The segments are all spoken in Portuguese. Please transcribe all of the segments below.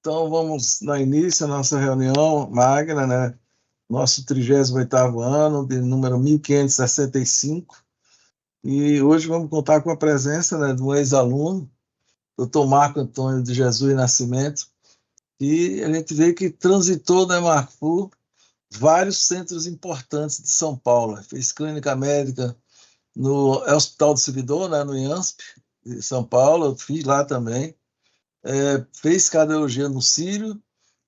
Então, vamos dar início à nossa reunião magna, né? Nosso 38º ano, de número 1565. E hoje vamos contar com a presença, né, de um ex-aluno, Dr. Marco Antônio de Jesus Nascimento, e a gente vê que transitou, né, Marco, por vários centros importantes de São Paulo. Fez clínica médica no Hospital do Servidor, né, no IANSP, de São Paulo, eu fiz lá também. Fez cardiologia no Sírio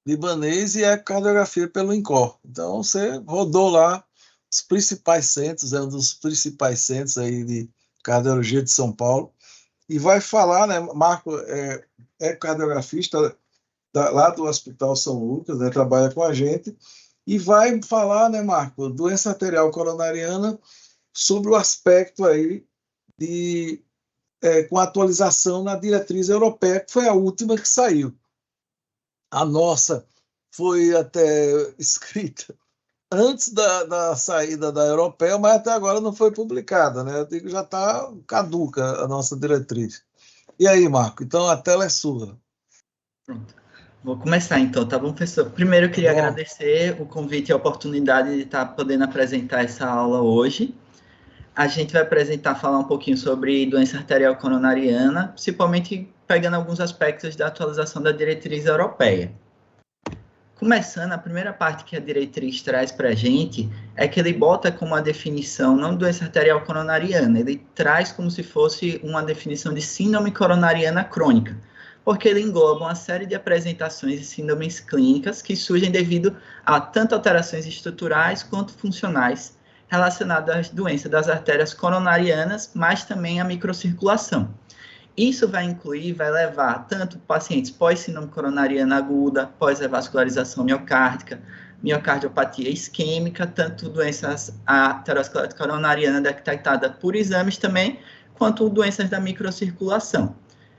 Libanês e a cardiografia pelo INCOR. Então, você rodou lá os principais centros, é um dos principais centros aí de cardiologia de São Paulo, e vai falar, né, Marco é cardiografista lá do Hospital São Lucas, né, trabalha com a gente, e vai falar, né, Marco, doença arterial coronariana, sobre o aspecto aí de com atualização na diretriz europeia, que foi a última que saiu. A nossa foi até escrita antes da saída da europeia, mas até agora não foi publicada, né? Eu digo, já está caduca a nossa diretriz. E aí, Marco? Então a tela é sua. Pronto. Vou começar então, tá bom, professor? Primeiro eu queria agradecer o convite e a oportunidade de estar podendo apresentar essa aula hoje. A gente vai falar um pouquinho sobre doença arterial coronariana, principalmente pegando alguns aspectos da atualização da diretriz europeia. Começando, a primeira parte que a diretriz traz para a gente é que ele bota como uma definição, não doença arterial coronariana, ele traz como se fosse uma definição de síndrome coronariana crônica, porque ele engloba uma série de apresentações e síndromes clínicas que surgem devido a tanto alterações estruturais quanto funcionais relacionadas às doenças das artérias coronarianas, mas também à microcirculação. Isso vai incluir, vai levar tanto pacientes pós-síndrome coronariana aguda, pós-revascularização miocárdica, miocardiopatia isquêmica, tanto doenças aterosclerótica coronariana detectada por exames também, quanto doenças da microcirculação.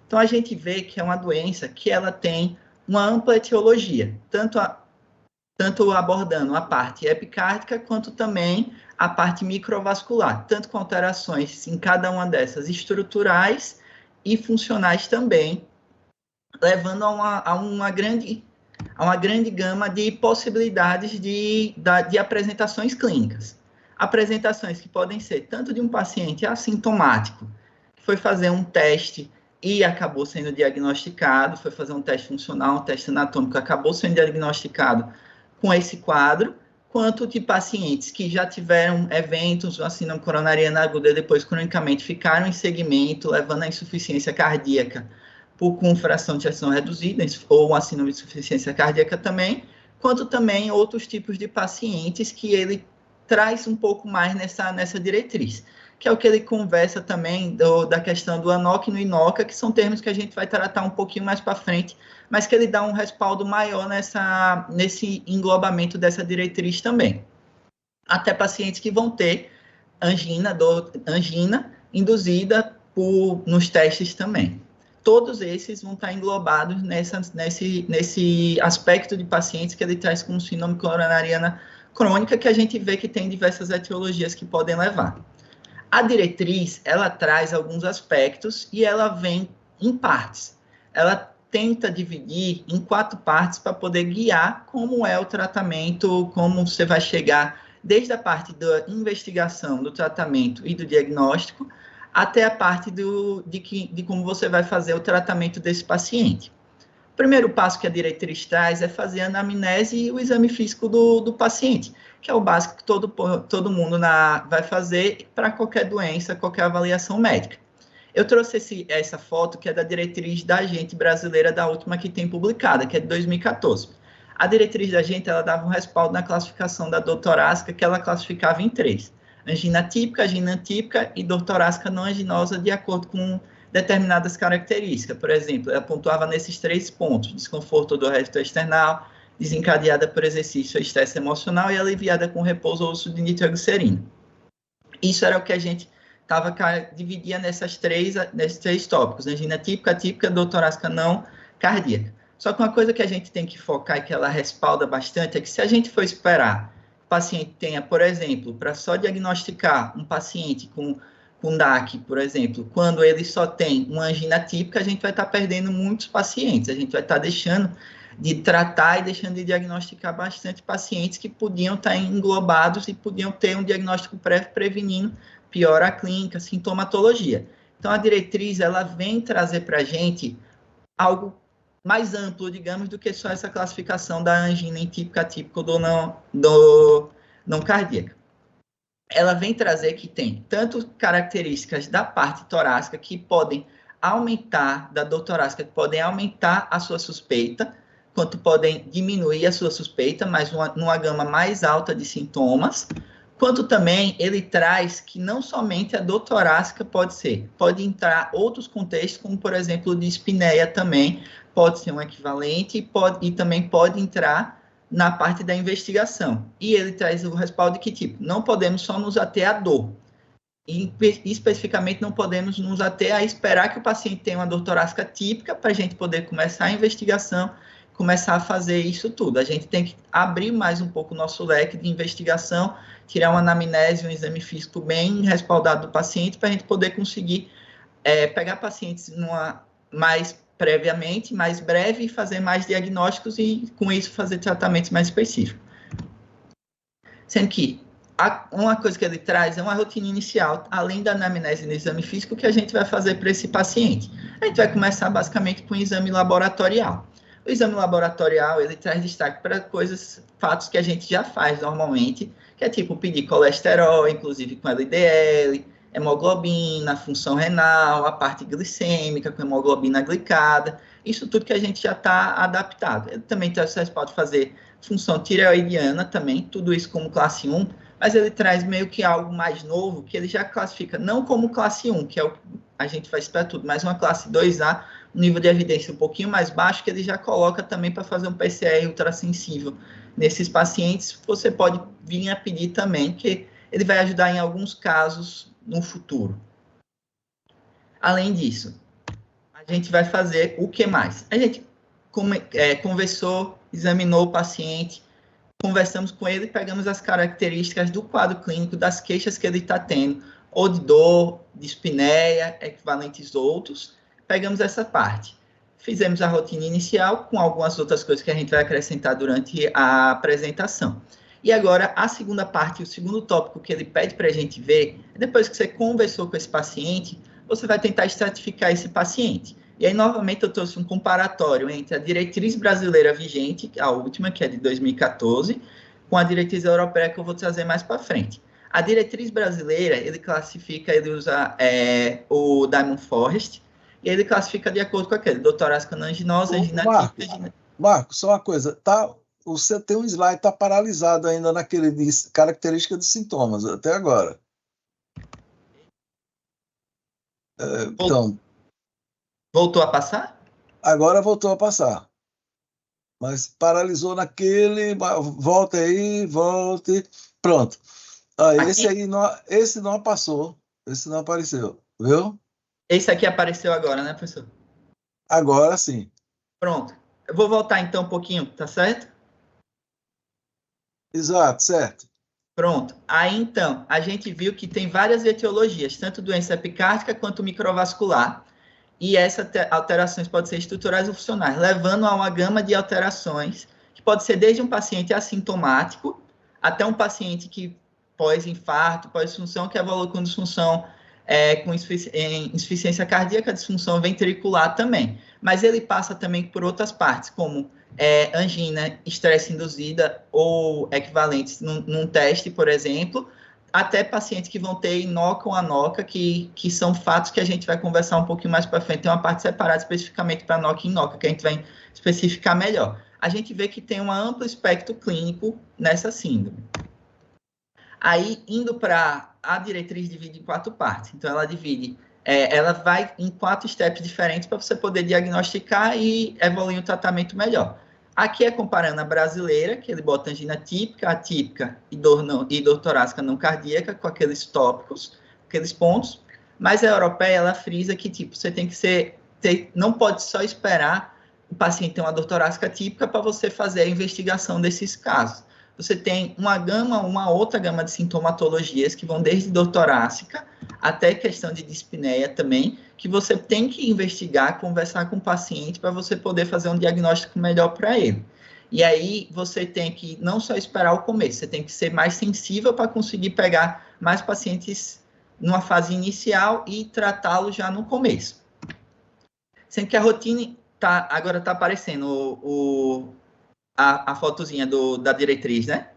Então, a gente vê que é uma doença que ela tem uma ampla etiologia, tanto abordando a parte epicárdica, quanto também a parte microvascular, tanto com alterações em cada uma dessas estruturais e funcionais também, levando a uma grande gama de possibilidades de apresentações clínicas. Apresentações que podem ser tanto de um paciente assintomático, que foi fazer um teste e acabou sendo diagnosticado, foi fazer um teste funcional, um teste anatômico, acabou sendo diagnosticado com esse quadro, quanto de pacientes que já tiveram eventos, a síndrome coronariana aguda e depois cronicamente ficaram em segmento, levando à insuficiência cardíaca com fração de ejeção reduzida, ou a síndrome de insuficiência cardíaca também, quanto também outros tipos de pacientes que ele traz um pouco mais nessa diretriz, que é o que ele conversa também da questão do ANOC no INOCA, que são termos que a gente vai tratar um pouquinho mais para frente, mas que ele dá um respaldo maior nesse englobamento dessa diretriz também. Até pacientes que vão ter angina induzida nos testes também. Todos esses vão estar englobados nesse aspecto de pacientes que ele traz com síndrome coronariana crônica, que a gente vê que tem diversas etiologias que podem levar. A diretriz, ela traz alguns aspectos e ela vem em partes. Ela tenta dividir em 4 partes para poder guiar como é o tratamento, como você vai chegar desde a parte da investigação, do tratamento e do diagnóstico, até a parte de como você vai fazer o tratamento desse paciente. O primeiro passo que a diretriz traz é fazer a anamnese e o exame físico do paciente, que é o básico que todo mundo vai fazer para qualquer doença, qualquer avaliação médica. Eu trouxe essa foto, que é da diretriz da Agente brasileira, da última que tem publicada, que é de 2014. A diretriz da Agente, ela dava um respaldo na classificação da dor torácica, que ela classificava em 3. Angina típica, angina atípica e dor torácica não anginosa, de acordo com determinadas características. Por exemplo, ela pontuava nesses 3 pontos: desconforto do resto external, desencadeada por exercício ou estresse emocional e aliviada com repouso ou uso de nitroglicerina. Isso era o que a gente dividia nesses 3 tópicos: angina típica, atípica, dor torácica não cardíaca. Só que uma coisa que a gente tem que focar e que ela respalda bastante é que, se a gente for esperar que o paciente tenha, por exemplo, para só diagnosticar um paciente com com DAC, por exemplo, quando ele só tem uma angina típica, a gente vai estar perdendo muitos pacientes, a gente vai estar deixando de tratar e deixando de diagnosticar bastante pacientes que podiam estar englobados e podiam ter um diagnóstico prévio prevenindo pior a clínica, sintomatologia. Então, a diretriz, ela vem trazer para a gente algo mais amplo, digamos, do que só essa classificação da angina em típica, atípica ou não cardíaca. Ela vem trazer que tem tanto características da parte torácica que podem aumentar, da dor torácica, que podem aumentar a sua suspeita, quanto podem diminuir a sua suspeita, mas numa gama mais alta de sintomas, quanto também ele traz que não somente a dor torácica pode entrar outros contextos, como, por exemplo, de espineia também, pode ser um equivalente e também pode entrar na parte da investigação. E ele traz o respaldo de que, tipo, não podemos só nos ater à dor. E, especificamente, não podemos nos ater a esperar que o paciente tenha uma dor torácica típica para a gente poder começar a investigação, começar a fazer isso tudo. A gente tem que abrir mais um pouco o nosso leque de investigação, tirar uma anamnese, um exame físico bem respaldado do paciente, para a gente poder conseguir pegar pacientes mais previamente, mais breve, fazer mais diagnósticos e, com isso, fazer tratamentos mais específicos. Sendo que uma coisa que ele traz é uma rotina inicial, além da anamnese no exame físico, que a gente vai fazer para esse paciente. A gente vai começar, basicamente, com o exame laboratorial. O exame laboratorial, ele traz destaque para fatos que a gente já faz normalmente, que é tipo pedir colesterol, inclusive com LDL, hemoglobina, função renal, a parte glicêmica com hemoglobina glicada, isso tudo que a gente já está adaptado. Ele também pode fazer função tireoidiana também, tudo isso como classe 1, mas ele traz meio que algo mais novo, que ele já classifica, não como classe 1, que é o que a gente faz para tudo, mas uma classe 2A, um nível de evidência um pouquinho mais baixo, que ele já coloca também para fazer um PCR ultrassensível nesses pacientes. Você pode vir a pedir também, que ele vai ajudar em alguns casos no futuro. Além disso, a gente vai fazer o que mais? A gente conversou, examinou o paciente, conversamos com ele, pegamos as características do quadro clínico, das queixas que ele está tendo, ou de dor, de espineia, equivalentes outros, pegamos essa parte. Fizemos a rotina inicial com algumas outras coisas que a gente vai acrescentar durante a apresentação. E agora, a segunda parte, o segundo tópico que ele pede para a gente ver, depois que você conversou com esse paciente, você vai tentar estratificar esse paciente. E aí, novamente, eu trouxe um comparatório entre a diretriz brasileira vigente, a última, que é de 2014, com a diretriz europeia, que eu vou trazer mais para frente. A diretriz brasileira, ele usa o Diamond Forest, e ele classifica de acordo com aquele, dor torácica não anginosa, angina típica... Marcos, só uma coisa, você tem um slide, está paralisado ainda naquele de característica dos sintomas, até agora. Então... Voltou a passar? Agora voltou a passar. Mas paralisou naquele, volta aí, volte, pronto. Esse não passou, esse não apareceu, viu? Esse aqui apareceu agora, né, professor? Agora sim. Pronto. Eu vou voltar então um pouquinho, tá certo? Exato, certo. Pronto. Aí, então, a gente viu que tem várias etiologias, tanto doença epicárdica quanto microvascular, e essas alterações podem ser estruturais ou funcionais, levando a uma gama de alterações, que pode ser desde um paciente assintomático, até um paciente que pós-infarto, pós-disfunção, que evolui com disfunção com insuficiência cardíaca, disfunção ventricular também. Mas ele passa também por outras partes, como angina, estresse induzida ou equivalentes num teste, por exemplo, até pacientes que vão ter inoca ou anoca, que são fatos que a gente vai conversar um pouquinho mais para frente. Tem uma parte separada especificamente para anoca e inoca, que a gente vai especificar melhor. A gente vê que tem um amplo espectro clínico nessa síndrome. Aí, indo para a diretriz, divide em 4 partes. Então, ela vai em 4 steps diferentes para você poder diagnosticar e evoluir um tratamento melhor. Aqui é comparando a brasileira, que ele bota angina típica, atípica e dor torácica não cardíaca, com aqueles tópicos, aqueles pontos. Mas a europeia, ela frisa que, você tem que não pode só esperar o paciente ter uma dor torácica típica para você fazer a investigação desses casos. Você tem uma outra gama de sintomatologias que vão desde dor torácica até questão de dispneia também, que você tem que investigar, conversar com o paciente para você poder fazer um diagnóstico melhor para ele. E aí você tem que não só esperar o começo, você tem que ser mais sensível para conseguir pegar mais pacientes numa fase inicial e tratá-los já no começo. Sendo que a rotina agora está aparecendo a fotozinha da diretriz, né?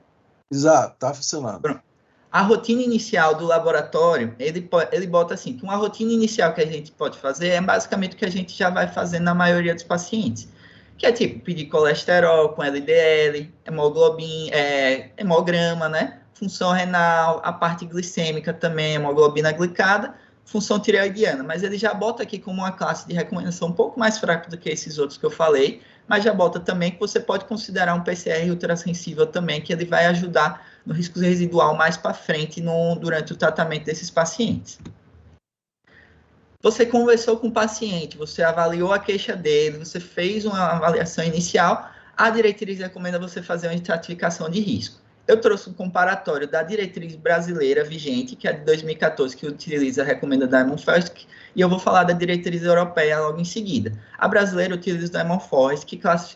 Exato, está funcionando. Pronto. A rotina inicial do laboratório, ele bota assim, que uma rotina inicial que a gente pode fazer é basicamente o que a gente já vai fazendo na maioria dos pacientes, que é tipo pedir colesterol com LDL, hemograma, né? Função renal, a parte glicêmica também, hemoglobina glicada, função tireoidiana, mas ele já bota aqui como uma classe de recomendação um pouco mais fraca do que esses outros que eu falei, mas já bota também que você pode considerar um PCR ultrassensível também, que ele vai ajudar no risco residual mais para frente durante o tratamento desses pacientes. Você conversou com o paciente, você avaliou a queixa dele, você fez uma avaliação inicial, a diretriz recomenda você fazer uma estratificação de risco. Eu trouxe um comparatório da diretriz brasileira vigente, que é de 2014, que utiliza a recomenda Diamond Forest, e eu vou falar da diretriz europeia logo em seguida. A brasileira utiliza o Diamond Forest,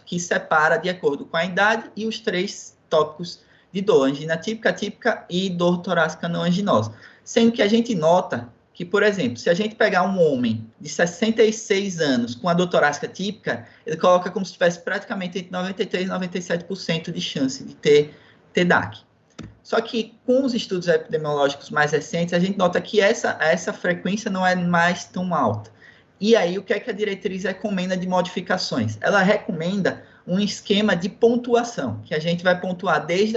que separa de acordo com a idade e os 3 tópicos de dor, angina típica, atípica e dor torácica não anginosa. Sendo que a gente nota que, por exemplo, se a gente pegar um homem de 66 anos com a dor torácica típica, ele coloca como se tivesse praticamente entre 93% e 97% de chance de ter DAC. Só que com os estudos epidemiológicos mais recentes, a gente nota que essa frequência não é mais tão alta. E aí, o que é que a diretriz recomenda de modificações? Ela recomenda um esquema de pontuação, que a gente vai pontuar desde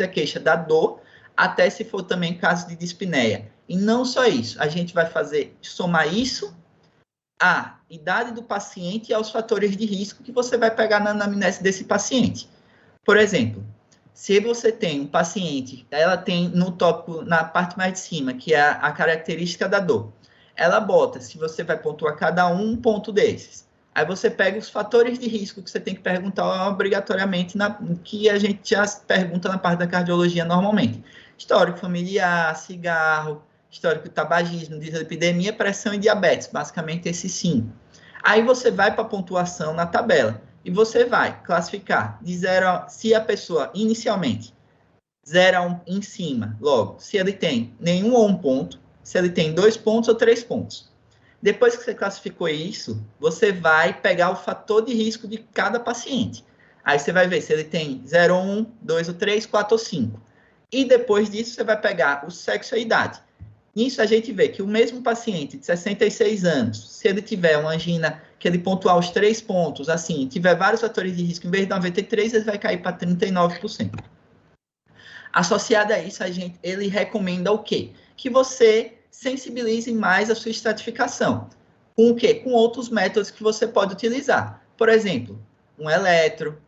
a queixa da dor até, se for também caso de dispneia. E não só isso, a gente vai somar isso à idade do paciente e aos fatores de risco que você vai pegar na anamnese desse paciente. Por exemplo, se você tem um paciente, ela tem no tópico, na parte mais de cima, que é a característica da dor, ela bota, se você vai pontuar cada um ponto desses. Aí você pega os fatores de risco que você tem que perguntar obrigatoriamente, que a gente já pergunta na parte da cardiologia normalmente. Histórico familiar, cigarro, histórico de tabagismo, dislipidemia, pressão e diabetes, basicamente esses 5. Aí você vai para a pontuação na tabela. E você vai classificar de 0 se a pessoa, inicialmente, 0 a 1 em cima, logo, se ele tem nenhum ou 1 ponto, se ele tem 2 pontos ou 3 pontos. Depois que você classificou isso, você vai pegar o fator de risco de cada paciente. Aí você vai ver se ele tem 0 ou 1, 2 ou 3, 4 ou 5. E depois disso, você vai pegar o sexo e a idade. Nisso, a gente vê que o mesmo paciente de 66 anos, se ele tiver uma angina que ele pontuar os 3 pontos, assim, tiver vários fatores de risco, em vez de 93, ele vai cair para 39%. Associado a isso, ele recomenda o quê? Que você sensibilize mais a sua estratificação. Com o quê? Com outros métodos que você pode utilizar. Por exemplo, um eletro,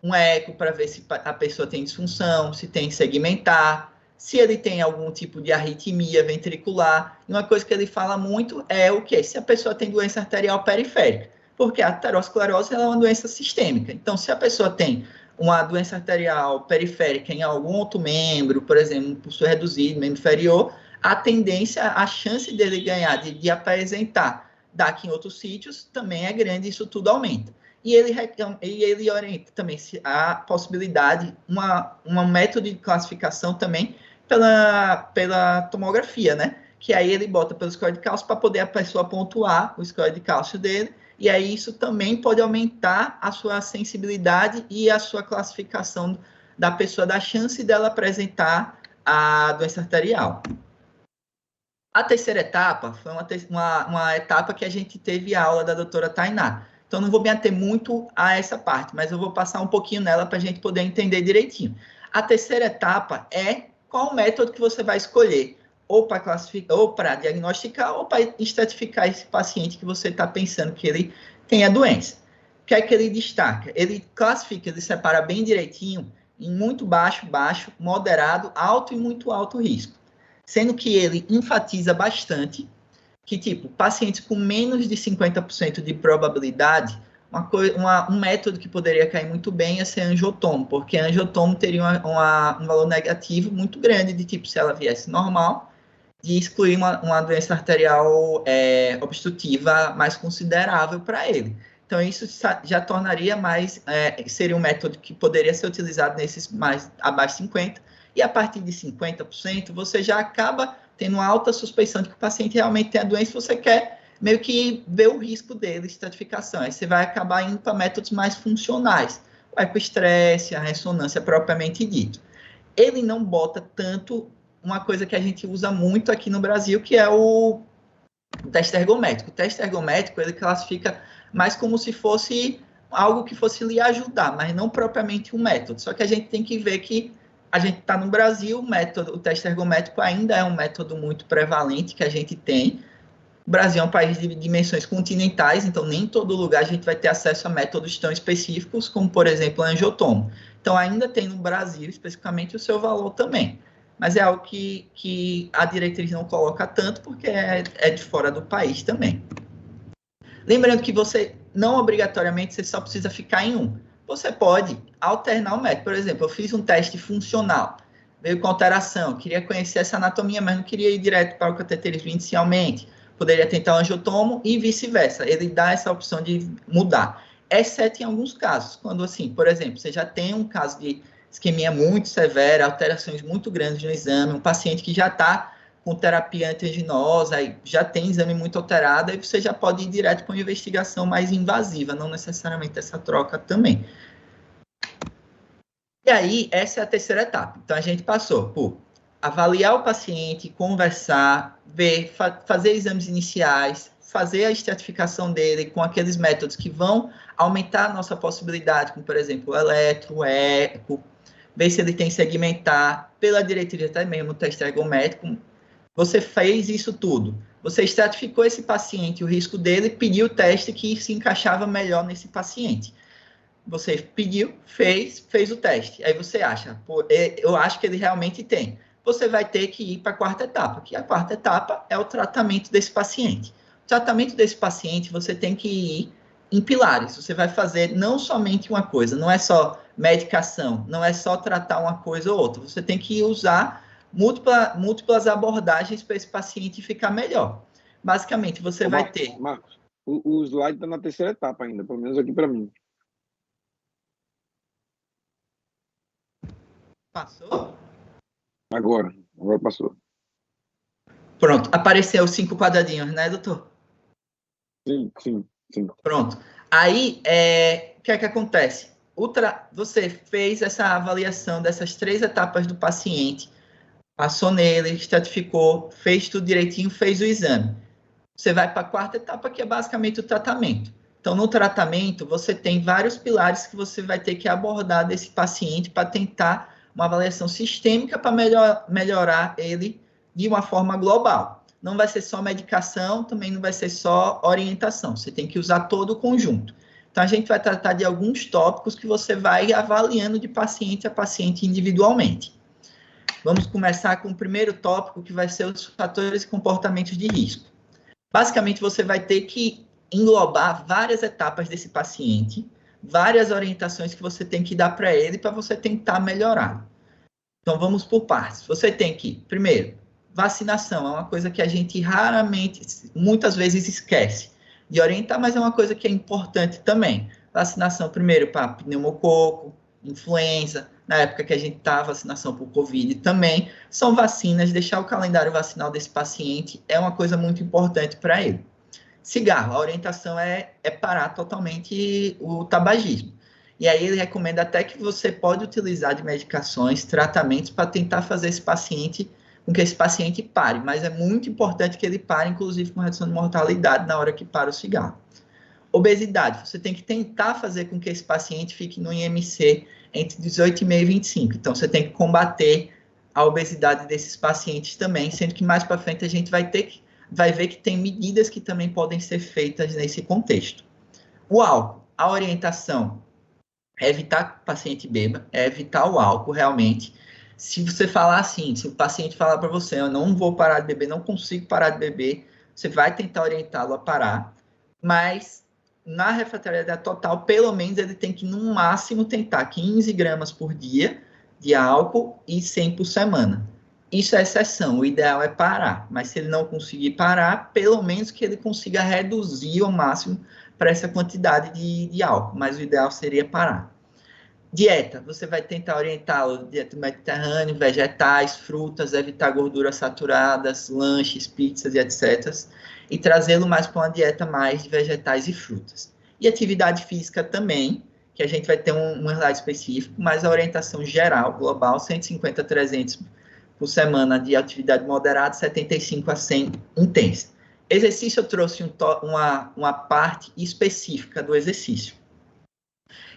um eco para ver se a pessoa tem disfunção, se tem segmentar, se ele tem algum tipo de arritmia ventricular. E uma coisa que ele fala muito é o quê? Se a pessoa tem doença arterial periférica. Porque a aterosclerose é uma doença sistêmica. Então, se a pessoa tem uma doença arterial periférica em algum outro membro, por exemplo, um pulso reduzido, membro inferior, a chance dele ganhar, de apresentar DAC em outros sítios, também é grande, isso tudo aumenta. E ele orienta também a possibilidade, uma método de classificação também pela tomografia, né? Que aí ele bota pelo score de cálcio para poder a pessoa pontuar o score de cálcio dele, e aí isso também pode aumentar a sua sensibilidade e a sua classificação da pessoa, da chance dela apresentar a doença arterial. A terceira etapa foi uma etapa que a gente teve a aula da doutora Tainá. Então, não vou me ater muito a essa parte, mas eu vou passar um pouquinho nela para a gente poder entender direitinho. A terceira etapa é qual o método que você vai escolher, ou para classificar, ou para diagnosticar, ou para estratificar esse paciente que você está pensando que ele tem a doença. O que é que ele destaca? Ele classifica, ele separa bem direitinho em muito baixo, baixo, moderado, alto e muito alto risco. Sendo que ele enfatiza bastante que, tipo, pacientes com menos de 50% de probabilidade, um método que poderia cair muito bem é ser angiotomo, porque angiotomo teria um valor negativo muito grande, de tipo, se ela viesse normal, de excluir uma doença arterial obstrutiva mais considerável para ele. Então, isso já tornaria mais, seria um método que poderia ser utilizado nesses mais abaixo de 50%, e a partir de 50%, você já acaba tendo uma alta suspeição de que o paciente realmente tem a doença, você quer meio que ver o risco dele, estratificação. Aí você vai acabar indo para métodos mais funcionais, o ecoestresse, a ressonância propriamente dito. Ele não bota tanto uma coisa que a gente usa muito aqui no Brasil, que é o teste ergométrico. O teste ergométrico, ele classifica mais como se fosse algo que fosse lhe ajudar, mas não propriamente um método. Só que a gente tem que ver que a gente está no Brasil, o teste ergométrico ainda é um método muito prevalente que a gente tem. O Brasil é um país de dimensões continentais, então nem todo lugar a gente vai ter acesso a métodos tão específicos, como, por exemplo, a angiotomo. Então, ainda tem no Brasil, especificamente, o seu valor também. Mas é algo que a diretriz não coloca tanto, porque é de fora do país também. Lembrando que você, não obrigatoriamente, você só precisa ficar em um. Você pode alternar o método. Por exemplo, eu fiz um teste funcional, veio com alteração, queria conhecer essa anatomia, mas não queria ir direto para o cateterismo inicialmente. Poderia tentar o angiotomo e vice-versa. Ele dá essa opção de mudar. Exceto em alguns casos, quando, assim, por exemplo, você já tem um caso de isquemia muito severa, alterações muito grandes no exame, um paciente que já está com terapia antianginosa, aí já tem exame muito alterado, aí você já pode ir direto para uma investigação mais invasiva, não necessariamente essa troca também. E aí, essa é a terceira etapa. Então, a gente passou por avaliar o paciente, conversar, ver, fazer exames iniciais, fazer a estratificação dele com aqueles métodos que vão aumentar a nossa possibilidade, como, por exemplo, o eletro, o eco, ver se ele tem segmentar, pela diretriz até mesmo o teste ergométrico. Você fez isso tudo. Você estratificou esse paciente, o risco dele, pediu o teste que se encaixava melhor nesse paciente. Você pediu, fez o teste. Aí você acha, pô, eu acho que ele realmente tem. Você vai ter que ir para a quarta etapa, que a quarta etapa é o tratamento desse paciente. O tratamento desse paciente, você tem que ir em pilares. Você vai fazer não somente uma coisa, não é só medicação, não é só tratar uma coisa ou outra. Você tem que usar múltiplas abordagens para esse paciente ficar melhor. Basicamente, você vai ter... Marcos, o slide está na terceira etapa ainda, pelo menos aqui para mim. Passou? Agora passou. Pronto, apareceu 5 quadradinhos, né, doutor? Sim. Pronto. Aí, o que é que acontece? Você fez essa avaliação dessas 3 etapas do paciente, passou nele, estratificou, fez tudo direitinho, fez o exame. Você vai para a quarta etapa, que é basicamente o tratamento. Então, no tratamento, você tem vários pilares que você vai ter que abordar desse paciente para tentar uma avaliação sistêmica para melhorar ele de uma forma global. Não vai ser só medicação, também não vai ser só orientação. Você tem que usar todo o conjunto. Então, a gente vai tratar de alguns tópicos que você vai avaliando de paciente a paciente individualmente. Vamos começar com o primeiro tópico, que vai ser os fatores e comportamentos de risco. Basicamente, você vai ter que englobar várias etapas desse paciente, várias orientações que você tem que dar para ele para você tentar melhorar. Então, vamos por partes. Você tem que, primeiro, vacinação é uma coisa que a gente raramente, muitas vezes esquece de orientar, mas é uma coisa que é importante também. Vacinação, primeiro, para pneumococo, influenza, na época que a gente está, vacinação por Covid também, são vacinas, deixar o calendário vacinal desse paciente é uma coisa muito importante para ele. Cigarro, a orientação é parar totalmente o tabagismo. E aí ele recomenda até que você pode utilizar de medicações, tratamentos, para tentar fazer com que esse paciente pare, mas é muito importante que ele pare, inclusive com redução de mortalidade na hora que para o cigarro. Obesidade, você tem que tentar fazer com que esse paciente fique no IMC entre 18,5 e 25. Então, você tem que combater a obesidade desses pacientes também, sendo que mais para frente a gente vai ver que tem medidas que também podem ser feitas nesse contexto. O álcool, a orientação é evitar que o paciente beba, é evitar o álcool realmente. Se você falar assim, se o paciente falar para você, eu não vou parar de beber, não consigo parar de beber, você vai tentar orientá-lo a parar, mas na refratariedade total, pelo menos ele tem que, no máximo, tentar 15 gramas por dia de álcool e 100 por semana. Isso é exceção, o ideal é parar, mas se ele não conseguir parar, pelo menos que ele consiga reduzir ao máximo para essa quantidade de álcool, mas o ideal seria parar. Dieta, você vai tentar orientá-lo, dieta mediterrânea, vegetais, frutas, evitar gorduras saturadas, lanches, pizzas e etc. E trazê-lo mais para uma dieta mais de vegetais e frutas. E atividade física também, que a gente vai ter um slide específico, mas a orientação geral, global, 150 a 300 por semana de atividade moderada, 75 a 100 intensa. Exercício, eu trouxe uma parte específica do exercício.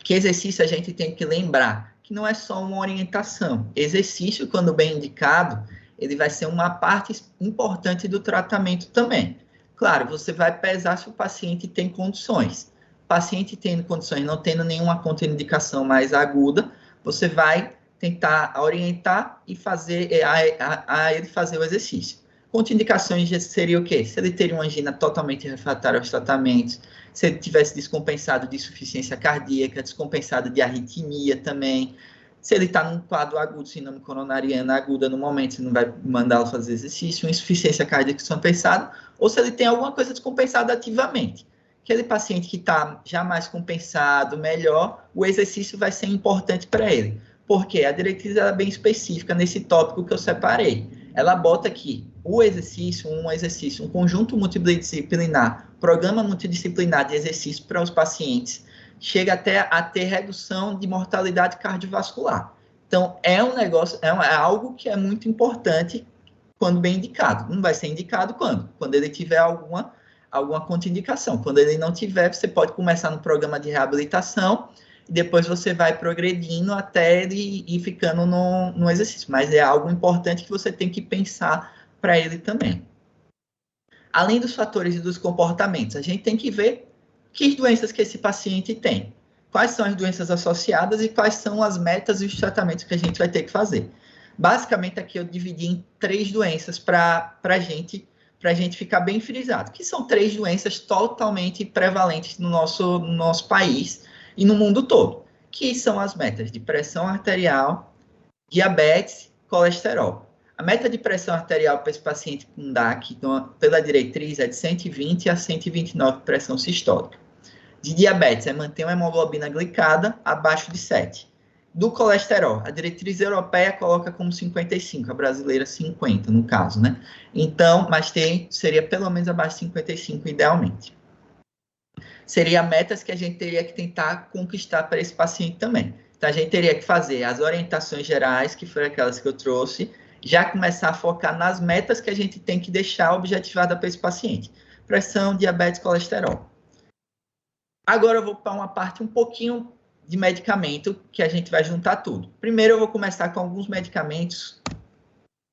Que exercício a gente tem que lembrar que não é só uma orientação. Exercício, quando bem indicado, ele vai ser uma parte importante do tratamento também. Claro, você vai pesar se o paciente tem condições. O paciente tendo condições, não tendo nenhuma contraindicação mais aguda, você vai tentar orientar e fazer a ele fazer o exercício. Contraindicações seria o quê? Se ele teria uma angina totalmente refratária aos tratamentos, se ele tivesse descompensado de insuficiência cardíaca, descompensado de arritmia também, se ele está num quadro agudo, síndrome coronariana aguda no momento, você não vai mandá-lo fazer exercício, uma insuficiência cardíaca descompensada, ou se ele tem alguma coisa descompensada ativamente. Aquele paciente que está já mais compensado, melhor, o exercício vai ser importante para ele. Porque a diretriz é bem específica nesse tópico que eu separei. Ela bota aqui um exercício, um conjunto multidisciplinar, programa multidisciplinar de exercício para os pacientes, chega até a ter redução de mortalidade cardiovascular. Então, é um negócio, é algo que é muito importante quando bem indicado. Não vai ser indicado quando? Quando ele tiver alguma contraindicação. Quando ele não tiver, você pode começar no programa de reabilitação e depois você vai progredindo até ele ir ficando no exercício. Mas é algo importante que você tem que pensar para ele também. Além dos fatores e dos comportamentos, a gente tem que ver que doenças que esse paciente tem. Quais são as doenças associadas e quais são as metas e os tratamentos que a gente vai ter que fazer. Basicamente, aqui eu dividi em 3 doenças para a gente ficar bem frisado, que são 3 doenças totalmente prevalentes no nosso país e no mundo todo, que são as metas de pressão arterial, diabetes, colesterol. A meta de pressão arterial para esse paciente com DAC, então, pela diretriz, é de 120 a 129 pressão sistólica. De diabetes, é manter uma hemoglobina glicada abaixo de 7. Do colesterol, a diretriz europeia coloca como 55, a brasileira 50, no caso, né? Então, mas seria pelo menos abaixo de 55, idealmente. Seria metas que a gente teria que tentar conquistar para esse paciente também. Então, a gente teria que fazer as orientações gerais, que foram aquelas que eu trouxe, já começar a focar nas metas que a gente tem que deixar objetivada para esse paciente. Pressão, diabetes, colesterol. Agora eu vou para uma parte um pouquinho de medicamento, que a gente vai juntar tudo. Primeiro eu vou começar com alguns medicamentos,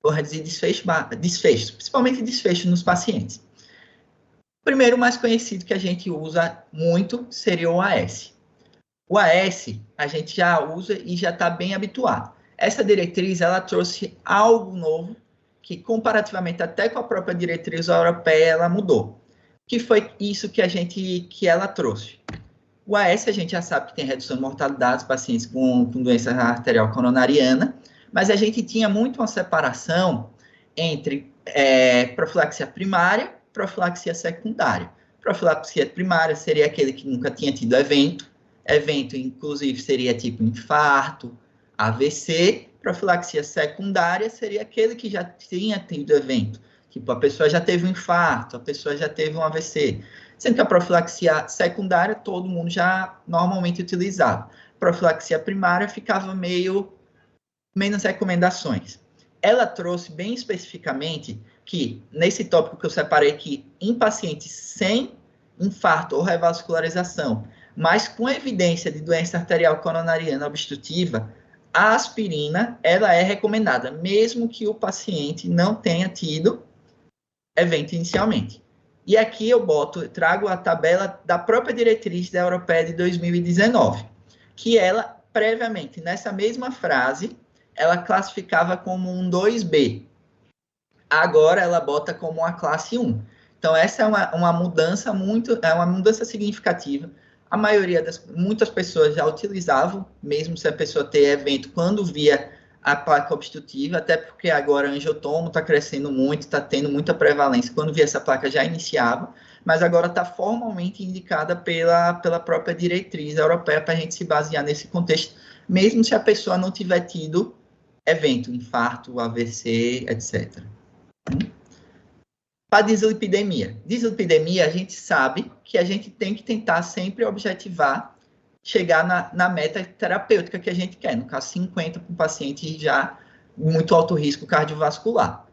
vou reduzir desfechos, principalmente desfechos nos pacientes. O primeiro mais conhecido que a gente usa muito seria o AS. O AS a gente já usa e já está bem habituado. Essa diretriz, ela trouxe algo novo, que comparativamente até com a própria diretriz europeia, ela mudou. Que foi isso que ela trouxe. O AS a gente já sabe que tem redução de mortalidade dos pacientes com doença arterial coronariana, mas a gente tinha muito uma separação entre profilaxia primária e profilaxia secundária. Profilaxia primária seria aquele que nunca tinha tido evento, inclusive, seria tipo infarto, AVC. Profilaxia secundária seria aquele que já tinha tido evento. Tipo, a pessoa já teve um infarto, a pessoa já teve um AVC. Sendo que a profilaxia secundária, todo mundo já normalmente utilizava. Profilaxia primária ficava menos recomendações. Ela trouxe bem especificamente que, nesse tópico que eu separei aqui, em pacientes sem infarto ou revascularização, mas com evidência de doença arterial coronariana obstrutiva, a aspirina, ela é recomendada, mesmo que o paciente não tenha tido evento inicialmente. E aqui eu trago a tabela da própria diretriz da Europeia de 2019, que ela, previamente, nessa mesma frase, ela classificava como um 2B. Agora ela bota como uma classe 1. Então, essa é uma mudança significativa. A maioria muitas pessoas já utilizavam, mesmo se a pessoa ter evento, quando via a placa obstrutiva, até porque agora a angiotomo está crescendo muito, está tendo muita prevalência. Quando vi essa placa já iniciava, mas agora está formalmente indicada pela própria diretriz europeia para a gente se basear nesse contexto, mesmo se a pessoa não tiver tido evento, infarto, AVC, etc. Para dislipidemia. Dislipidemia, a gente sabe que a gente tem que tentar sempre objetivar chegar na meta terapêutica que a gente quer, no caso 50 para um paciente já muito alto risco cardiovascular.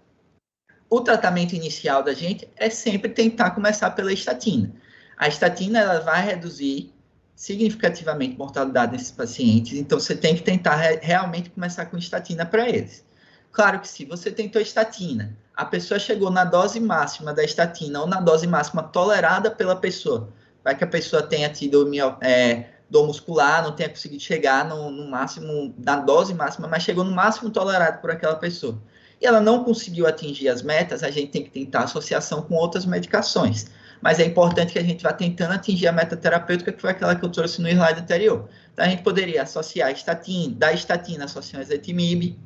O tratamento inicial da gente é sempre tentar começar pela estatina. A estatina ela vai reduzir significativamente a mortalidade desses pacientes, então você tem que tentar realmente começar com estatina para eles. Claro que se você tentou estatina, a pessoa chegou na dose máxima da estatina ou na dose máxima tolerada pela pessoa, vai que a pessoa tenha tido dor muscular, não tenha conseguido chegar no máximo, na dose máxima, mas chegou no máximo tolerado por aquela pessoa. E ela não conseguiu atingir as metas, a gente tem que tentar associação com outras medicações. Mas é importante que a gente vá tentando atingir a meta terapêutica, que foi aquela que eu trouxe no slide anterior. Então, a gente poderia associar a estatina, da estatina associar a ezetimibe,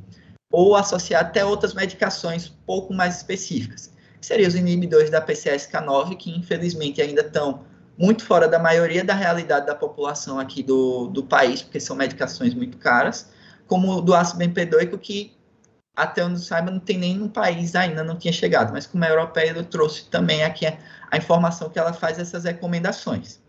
ou associar até outras medicações pouco mais específicas, que seriam os inibidores da PCSK9, que infelizmente ainda estão muito fora da maioria da realidade da população aqui do país, porque são medicações muito caras, como do ácido bempedoico, que até onde saiba não tem nem no país ainda, não tinha chegado, mas como a europeia eu trouxe também aqui a informação que ela faz essas recomendações.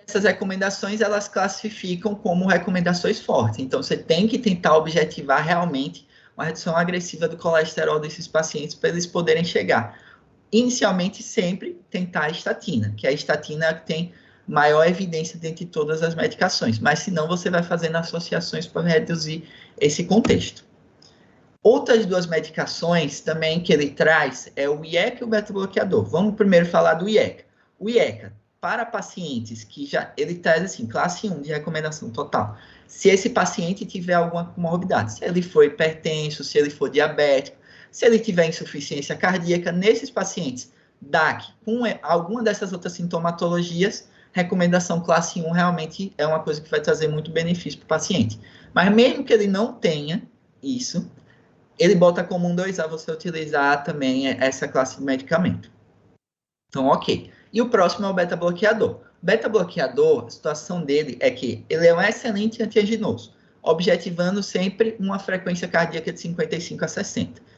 Essas recomendações, elas classificam como recomendações fortes, então você tem que tentar objetivar realmente uma redução agressiva do colesterol desses pacientes para eles poderem chegar. Inicialmente, sempre tentar a estatina, que é a estatina que tem maior evidência dentre todas as medicações, mas senão você vai fazendo associações para reduzir esse contexto. Outras duas medicações também que ele traz é o IECA e o beta-bloqueador. Vamos primeiro falar do IECA. O IECA, para pacientes que ele traz assim, classe 1 de recomendação total. Se esse paciente tiver alguma comorbidade, se ele for hipertenso, se ele for diabético, se ele tiver insuficiência cardíaca, nesses pacientes DAC, com alguma dessas outras sintomatologias, recomendação classe 1 realmente é uma coisa que vai trazer muito benefício para o paciente. Mas mesmo que ele não tenha isso, ele bota como um 2A você utilizar também essa classe de medicamento. Então, ok. E o próximo é o beta-bloqueador. O beta-bloqueador, a situação dele é que ele é um excelente antianginoso, objetivando sempre uma frequência cardíaca de 55 a 60.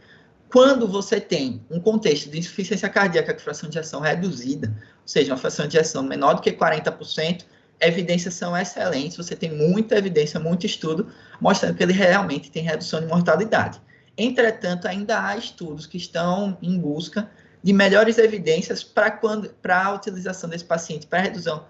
Quando você tem um contexto de insuficiência cardíaca com fração de ejeção reduzida, ou seja, uma fração de ejeção menor do que 40%, evidências são excelentes, você tem muita evidência, muito estudo, mostrando que ele realmente tem redução de mortalidade. Entretanto, ainda há estudos que estão em busca de melhores evidências para a utilização desse paciente, para redução,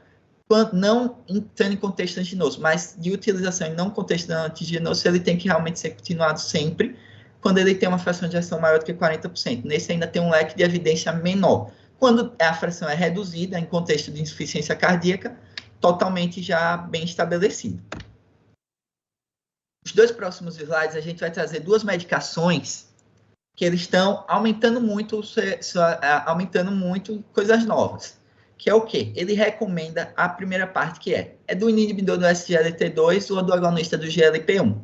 não entrando em contexto antigenoso, mas de utilização em não contexto antigenoso, ele tem que realmente ser continuado sempre, quando ele tem uma fração de ejeção maior do que 40%. Nesse ainda tem um leque de evidência menor. Quando a fração é reduzida em contexto de insuficiência cardíaca, totalmente já bem estabelecido. Os dois próximos slides, a gente vai trazer duas medicações que eles estão aumentando muito coisas novas. Que é o quê? Ele recomenda a primeira parte, que é do inibidor do SGLT2 ou do agonista do GLP-1.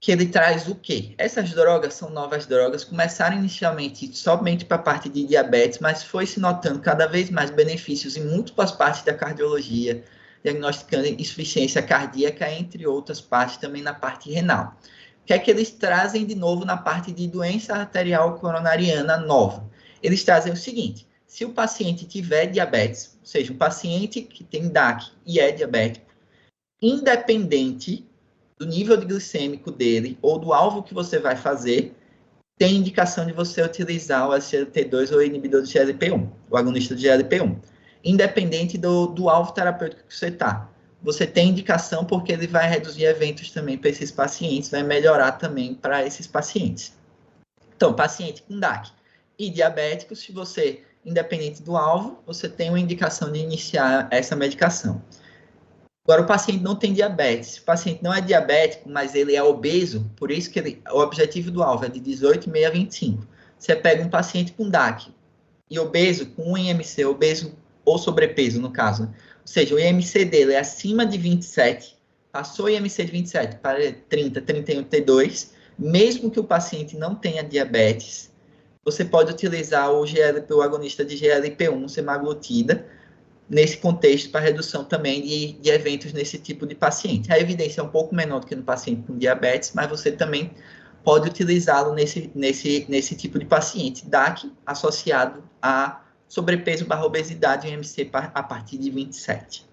Que ele traz o quê? Essas drogas são novas drogas, começaram inicialmente somente para a parte de diabetes, mas foi se notando cada vez mais benefícios em múltiplas partes da cardiologia, diagnosticando insuficiência cardíaca, entre outras partes, também na parte renal. O que é que eles trazem de novo na parte de doença arterial coronariana nova? Eles trazem o seguinte: se o paciente tiver diabetes, ou seja, um paciente que tem DAC e é diabético, independente do nível de glicêmico dele ou do alvo que você vai fazer, tem indicação de você utilizar o SGLT2 ou o inibidor do GLP-1, o agonista do GLP-1. Independente do alvo terapêutico que você está. Você tem indicação porque ele vai reduzir eventos também para esses pacientes, vai melhorar também para esses pacientes. Então, paciente com DAC e diabético, se você, independente do alvo, você tem uma indicação de iniciar essa medicação. Agora, o paciente não tem diabetes. O paciente não é diabético, mas ele é obeso, por isso que o objetivo do alvo é de 18,6 a 25. Você pega um paciente com DAC e obeso, com um IMC, obeso ou sobrepeso, no caso, ou seja, o IMC dele é acima de 27, passou IMC de 27 para 30, 31, 32, mesmo que o paciente não tenha diabetes, você pode utilizar o agonista de GLP-1, semaglutida, nesse contexto para redução também de eventos nesse tipo de paciente. A evidência é um pouco menor do que no paciente com diabetes, mas você também pode utilizá-lo nesse tipo de paciente, DAC associado a sobrepeso/obesidade em IMC a partir de 27.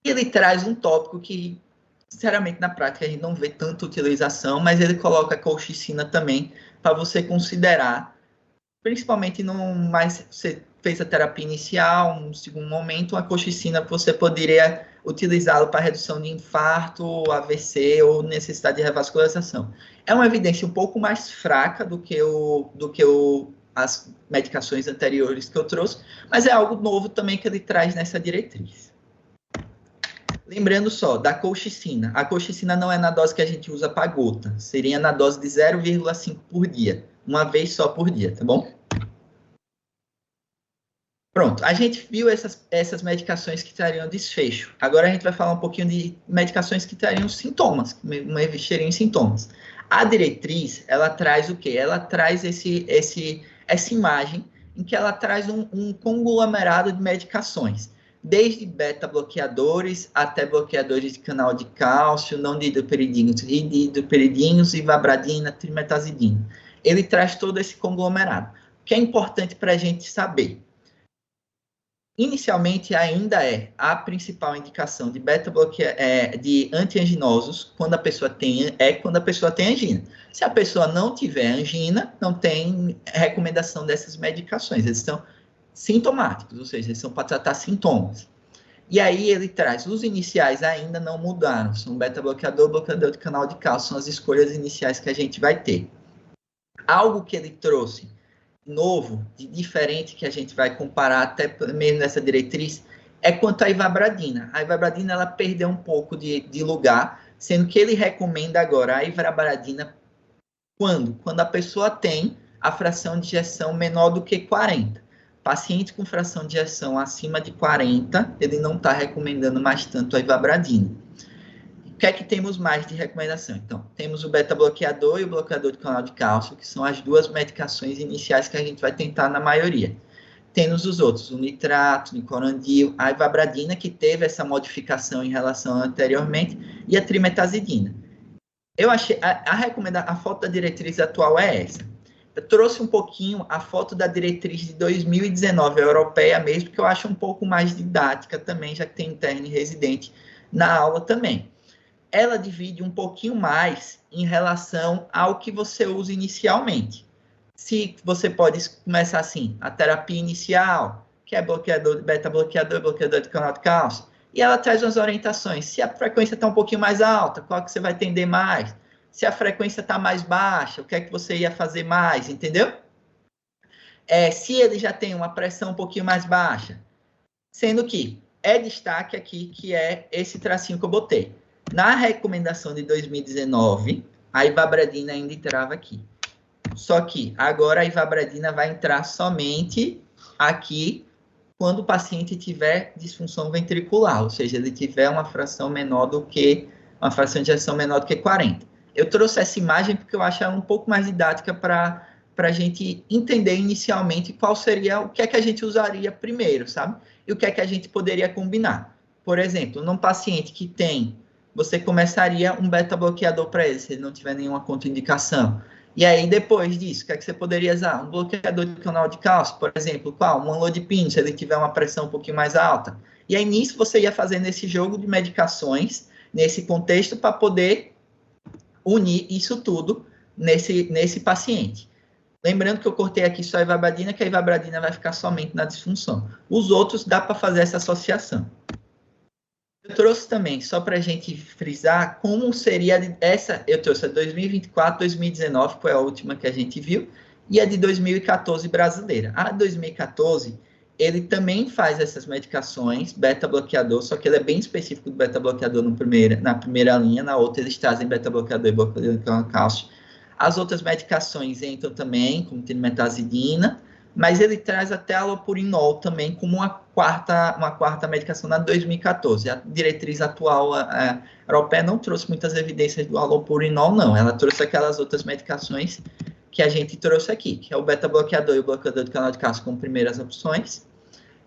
Ele traz um tópico que, sinceramente, na prática a gente não vê tanta utilização, mas ele coloca a colchicina também para você considerar, principalmente você fez a terapia inicial, no segundo momento, a colchicina você poderia utilizá-lo para redução de infarto, AVC ou necessidade de revascularização. É uma evidência um pouco mais fraca do que as medicações anteriores que eu trouxe, mas é algo novo também que ele traz nessa diretriz. Lembrando só, da colchicina. A colchicina não é na dose que a gente usa para gota, seria na dose de 0,5 por dia, uma vez só por dia, tá bom? Pronto, a gente viu essas medicações que trariam desfecho. Agora a gente vai falar um pouquinho de medicações que trariam sintomas, mexeriam em sintomas. A diretriz, ela traz o quê? Ela traz essa imagem em que ela traz um conglomerado de medicações, desde beta-bloqueadores até bloqueadores de canal de cálcio, não dihidroperidíneos, hidroperidíneos, ivabradina, trimetazidina. Ele traz todo esse conglomerado. O que é importante para a gente saber? Inicialmente, ainda é a principal indicação de de antianginosos quando a pessoa tem angina. Se a pessoa não tiver angina, não tem recomendação dessas medicações. Eles são sintomáticos, ou seja, eles são para tratar sintomas. E aí ele traz, os iniciais ainda não mudaram, são beta-bloqueador, bloqueador de canal de cálcio, são as escolhas iniciais que a gente vai ter. Algo que ele trouxe novo, de diferente, que a gente vai comparar até mesmo nessa diretriz, é quanto à ivabradina. A ivabradina, ela perdeu um pouco de lugar, sendo que ele recomenda agora a ivabradina quando a pessoa tem a fração de ejeção menor do que 40. Paciente com fração de ejeção acima de 40, ele não está recomendando mais tanto a ivabradina. O que é que temos mais de recomendação? Então, temos o beta-bloqueador e o bloqueador de canal de cálcio, que são as duas medicações iniciais que a gente vai tentar na maioria. Temos os outros, o nitrato, o nicorandil, a ivabradina, que teve essa modificação em relação anteriormente, e a trimetazidina. Eu achei, a foto da diretriz atual é essa. Eu trouxe um pouquinho a foto da diretriz de 2019, a europeia mesmo, que eu acho um pouco mais didática também, já que tem interno e residente na aula também. Ela divide um pouquinho mais em relação ao que você usa inicialmente. Se você pode começar assim, a terapia inicial, que é bloqueador, beta-bloqueador, bloqueador de canal de cálcio, e ela traz umas orientações. Se a frequência está um pouquinho mais alta, qual que você vai tender mais? Se a frequência está mais baixa, o que é que você ia fazer mais, entendeu? Se ele já tem uma pressão um pouquinho mais baixa, sendo que é destaque aqui, que é esse tracinho que eu botei. Na recomendação de 2019, a ivabradina ainda entrava aqui. Só que agora a ivabradina vai entrar somente aqui quando o paciente tiver disfunção ventricular, ou seja, ele tiver uma fração de ejeção menor do que 40. Eu trouxe essa imagem porque eu acho ela um pouco mais didática para a gente entender inicialmente qual seria, o que é que a gente usaria primeiro, sabe? E o que é que a gente poderia combinar. Por exemplo, num paciente que você começaria um beta-bloqueador para ele, se ele não tiver nenhuma contraindicação. E aí, depois disso, o que é que você poderia usar? Um bloqueador de canal de cálcio, por exemplo, qual? Um amlodipino, se ele tiver uma pressão um pouquinho mais alta. E aí, nisso, você ia fazendo esse jogo de medicações, nesse contexto, para poder unir isso tudo nesse paciente. Lembrando que eu cortei aqui só a ivabradina, que a ivabradina vai ficar somente na disfunção. Os outros, dá para fazer essa associação. Eu trouxe também, só para a gente frisar, como seria essa. Eu trouxe a 2024, 2019, que foi a última que a gente viu, e a de 2014 brasileira. A 2014, ele também faz essas medicações, beta-bloqueador, só que ele é bem específico do beta-bloqueador na primeira linha, na outra eles trazem beta-bloqueador e bloqueador de cálcio. As outras medicações entram também, como trimetazidina, mas ele traz até a allopurinol também como uma quarta medicação na 2014. A diretriz atual europeia não trouxe muitas evidências do allopurinol, não. Ela trouxe aquelas outras medicações que a gente trouxe aqui, que é o beta-bloqueador e o bloqueador do canal de cálcio como primeiras opções.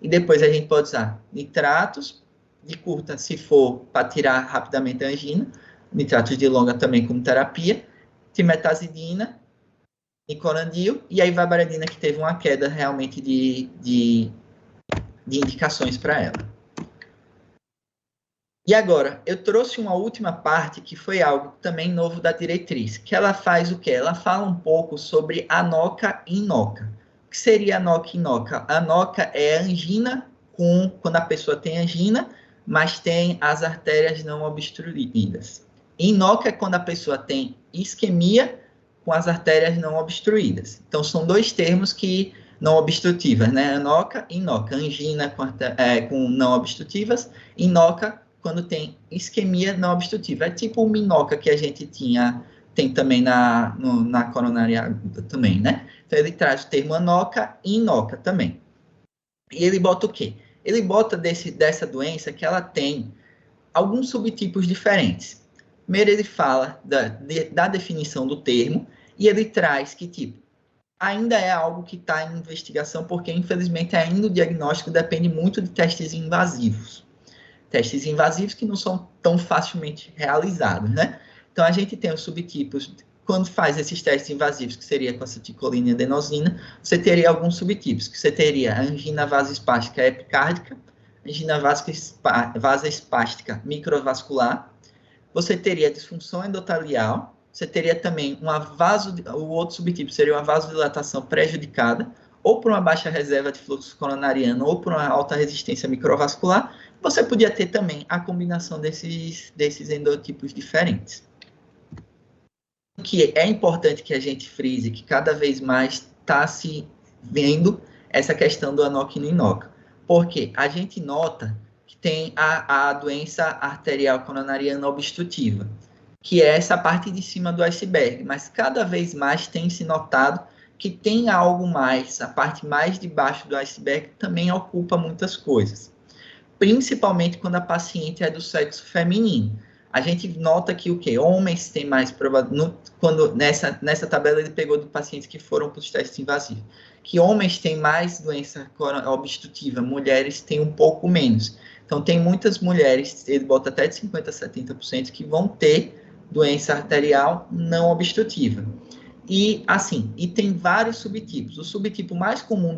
E depois a gente pode usar nitratos de curta, se for para tirar rapidamente a angina, nitratos de longa também como terapia, timetazidina, nicorandil e a ivabaradina, que teve uma queda realmente de indicações para ela. E agora, eu trouxe uma última parte que foi algo também novo da diretriz, que ela faz o quê? Ela fala um pouco sobre a NOCA e INOCA. O que seria a NOCA e INOCA? A NOCA é a angina quando a pessoa tem angina, mas tem as artérias não obstruídas. INOCA é quando a pessoa tem isquemia com as artérias não obstruídas. Então, são dois termos que não obstrutivas, né? ANOCA e INOCA. Angina com não obstrutivas, INOCA quando tem isquemia não obstrutiva. É tipo o MINOCA que a gente tem também na coronária aguda também, né? Então, ele traz o termo ANOCA e INOCA também. E ele bota o quê? Ele bota dessa doença que ela tem alguns subtipos diferentes. Primeiro, ele fala da definição do termo e ele traz que, tipo, ainda é algo que está em investigação, porque, infelizmente, ainda o diagnóstico depende muito de testes invasivos. Testes invasivos que não são tão facilmente realizados, né? Então, a gente tem os subtipos. Quando faz esses testes invasivos, que seria com acetilcolina e adenosina, você teria alguns subtipos, que você teria angina vasoespástica epicárdica, angina vasoespástica microvascular, você teria disfunção endotelial, você teria também o outro subtipo seria uma vasodilatação prejudicada, ou por uma baixa reserva de fluxo coronariano, ou por uma alta resistência microvascular. Você podia ter também a combinação desses endotipos diferentes. O que é importante que a gente frise, que cada vez mais está se vendo essa questão do ANOCA e no INOCA. Porque a gente nota que tem a doença arterial coronariana obstrutiva, que é essa parte de cima do iceberg, mas cada vez mais tem se notado que tem algo mais, a parte mais de baixo do iceberg também ocupa muitas coisas, principalmente quando a paciente é do sexo feminino. A gente nota que o quê? Homens têm mais probabilidade, quando nessa tabela ele pegou de pacientes que foram para os testes invasivos, que homens têm mais doença obstrutiva, mulheres têm um pouco menos. Então, tem muitas mulheres, ele bota até de 50% a 70%, que vão ter doença arterial não obstrutiva. E, assim, tem vários subtipos. O subtipo mais comum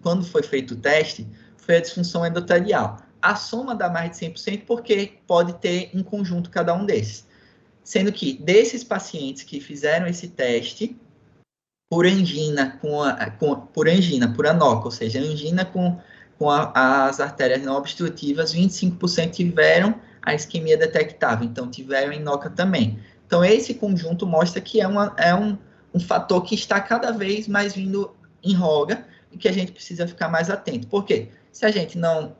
quando foi feito o teste foi a disfunção endotelial. A soma dá mais de 100% porque pode ter em conjunto cada um desses. Sendo que, desses pacientes que fizeram esse teste, por angina, por ANOCA, ou seja, angina com as artérias não obstrutivas, 25% tiveram a isquemia detectável, então tiveram INOCA também. Então, esse conjunto mostra que é um fator que está cada vez mais vindo em voga e que a gente precisa ficar mais atento. Por quê? Se a gente não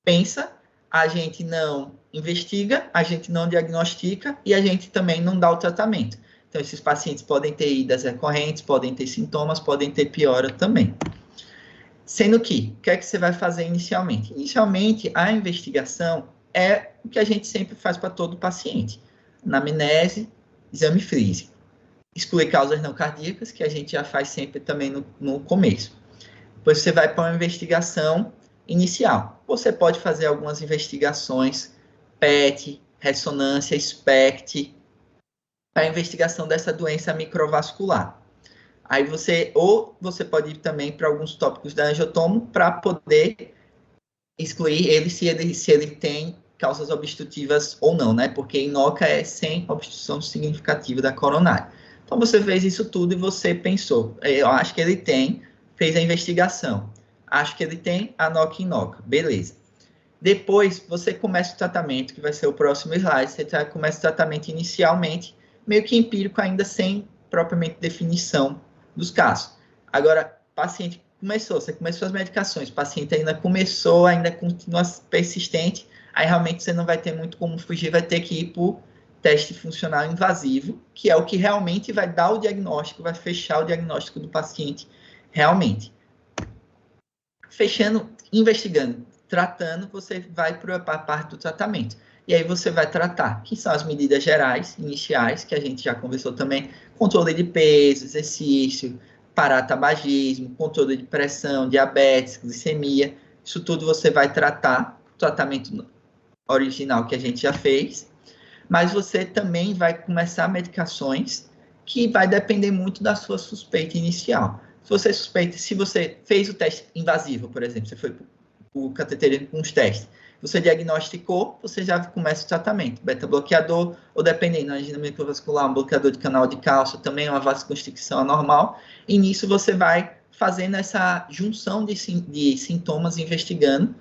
pensa, a gente não investiga, a gente não diagnostica e a gente também não dá o tratamento. Então, esses pacientes podem ter idas recorrentes, podem ter sintomas, podem ter piora também. Sendo que, o que é que você vai fazer inicialmente? Inicialmente, a investigação é o que a gente sempre faz para todo paciente. Anamnese, exame físico. Exclui causas não cardíacas, que a gente já faz sempre também no começo. Depois você vai para uma investigação inicial. Você pode fazer algumas investigações, PET, ressonância, SPECT, para a investigação dessa doença microvascular. Aí você pode ir também para alguns tópicos da angiotomo para poder excluir ele se ele tem causas obstrutivas ou não, né? Porque INOCA é sem obstrução significativa da coronária. Então, você fez isso tudo e você pensou, eu acho que ele tem, fez a investigação. Acho que ele tem ANOCA e INOCA. Beleza. Depois, você começa o tratamento, que vai ser o próximo slide. Você começa o tratamento inicialmente, meio que empírico, ainda sem propriamente definição dos casos. Agora, paciente você começou as medicações, o paciente ainda começou, ainda continua persistente, aí realmente você não vai ter muito como fugir, vai ter que ir para o teste funcional invasivo, que é o que realmente vai dar o diagnóstico, vai fechar o diagnóstico do paciente realmente. Fechando, investigando, tratando, você vai para a parte do tratamento. E aí você vai tratar, que são as medidas gerais, iniciais, que a gente já conversou também, controle de peso, exercício, parar tabagismo, controle de pressão, diabetes, glicemia, isso tudo você vai tratar, o tratamento original que a gente já fez, mas você também vai começar medicações que vai depender muito da sua suspeita inicial. Se você suspeita, se você fez o teste invasivo, por exemplo, você foi para o cateterismo com os testes, você diagnosticou, você já começa o tratamento, beta-bloqueador, ou dependendo da angina microvascular, um bloqueador de canal de cálcio, também uma vasoconstricção anormal, e nisso você vai fazendo essa junção de sintomas, investigando,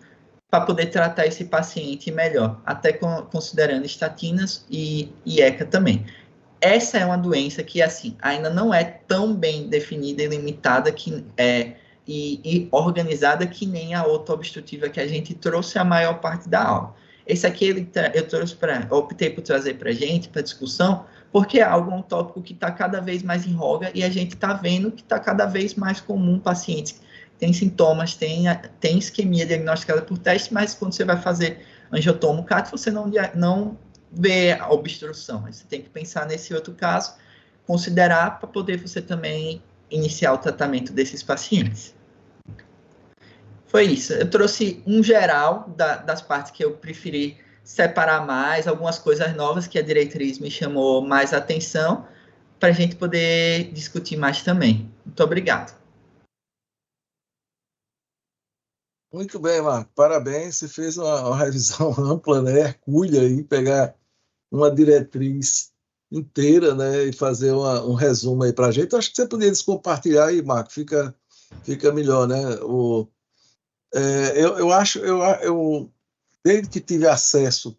para poder tratar esse paciente melhor, até considerando estatinas e ECA também. Essa é uma doença que, assim, ainda não é tão bem definida e limitada e organizada que nem a outra obstrutiva que a gente trouxe a maior parte da aula. Esse aqui eu optei por trazer para a gente, para discussão, porque é um tópico que está cada vez mais em voga e a gente está vendo que está cada vez mais comum pacientes tem sintomas, tem isquemia diagnosticada por teste, mas quando você vai fazer angiotomo CAT, você não vê a obstrução. Você tem que pensar nesse outro caso, considerar para poder você também iniciar o tratamento desses pacientes. Foi isso. Eu trouxe um geral das partes que eu preferi separar mais, algumas coisas novas que a diretriz me chamou mais atenção, para a gente poder discutir mais também. Muito obrigado. Muito bem, Marco. Parabéns. Você fez uma revisão ampla, né? Hercúlea aí, pegar uma diretriz inteira, né? E fazer um resumo aí para a gente. Eu acho que você poderia compartilhar aí, Marco. Fica melhor, né? Eu acho, desde que tive acesso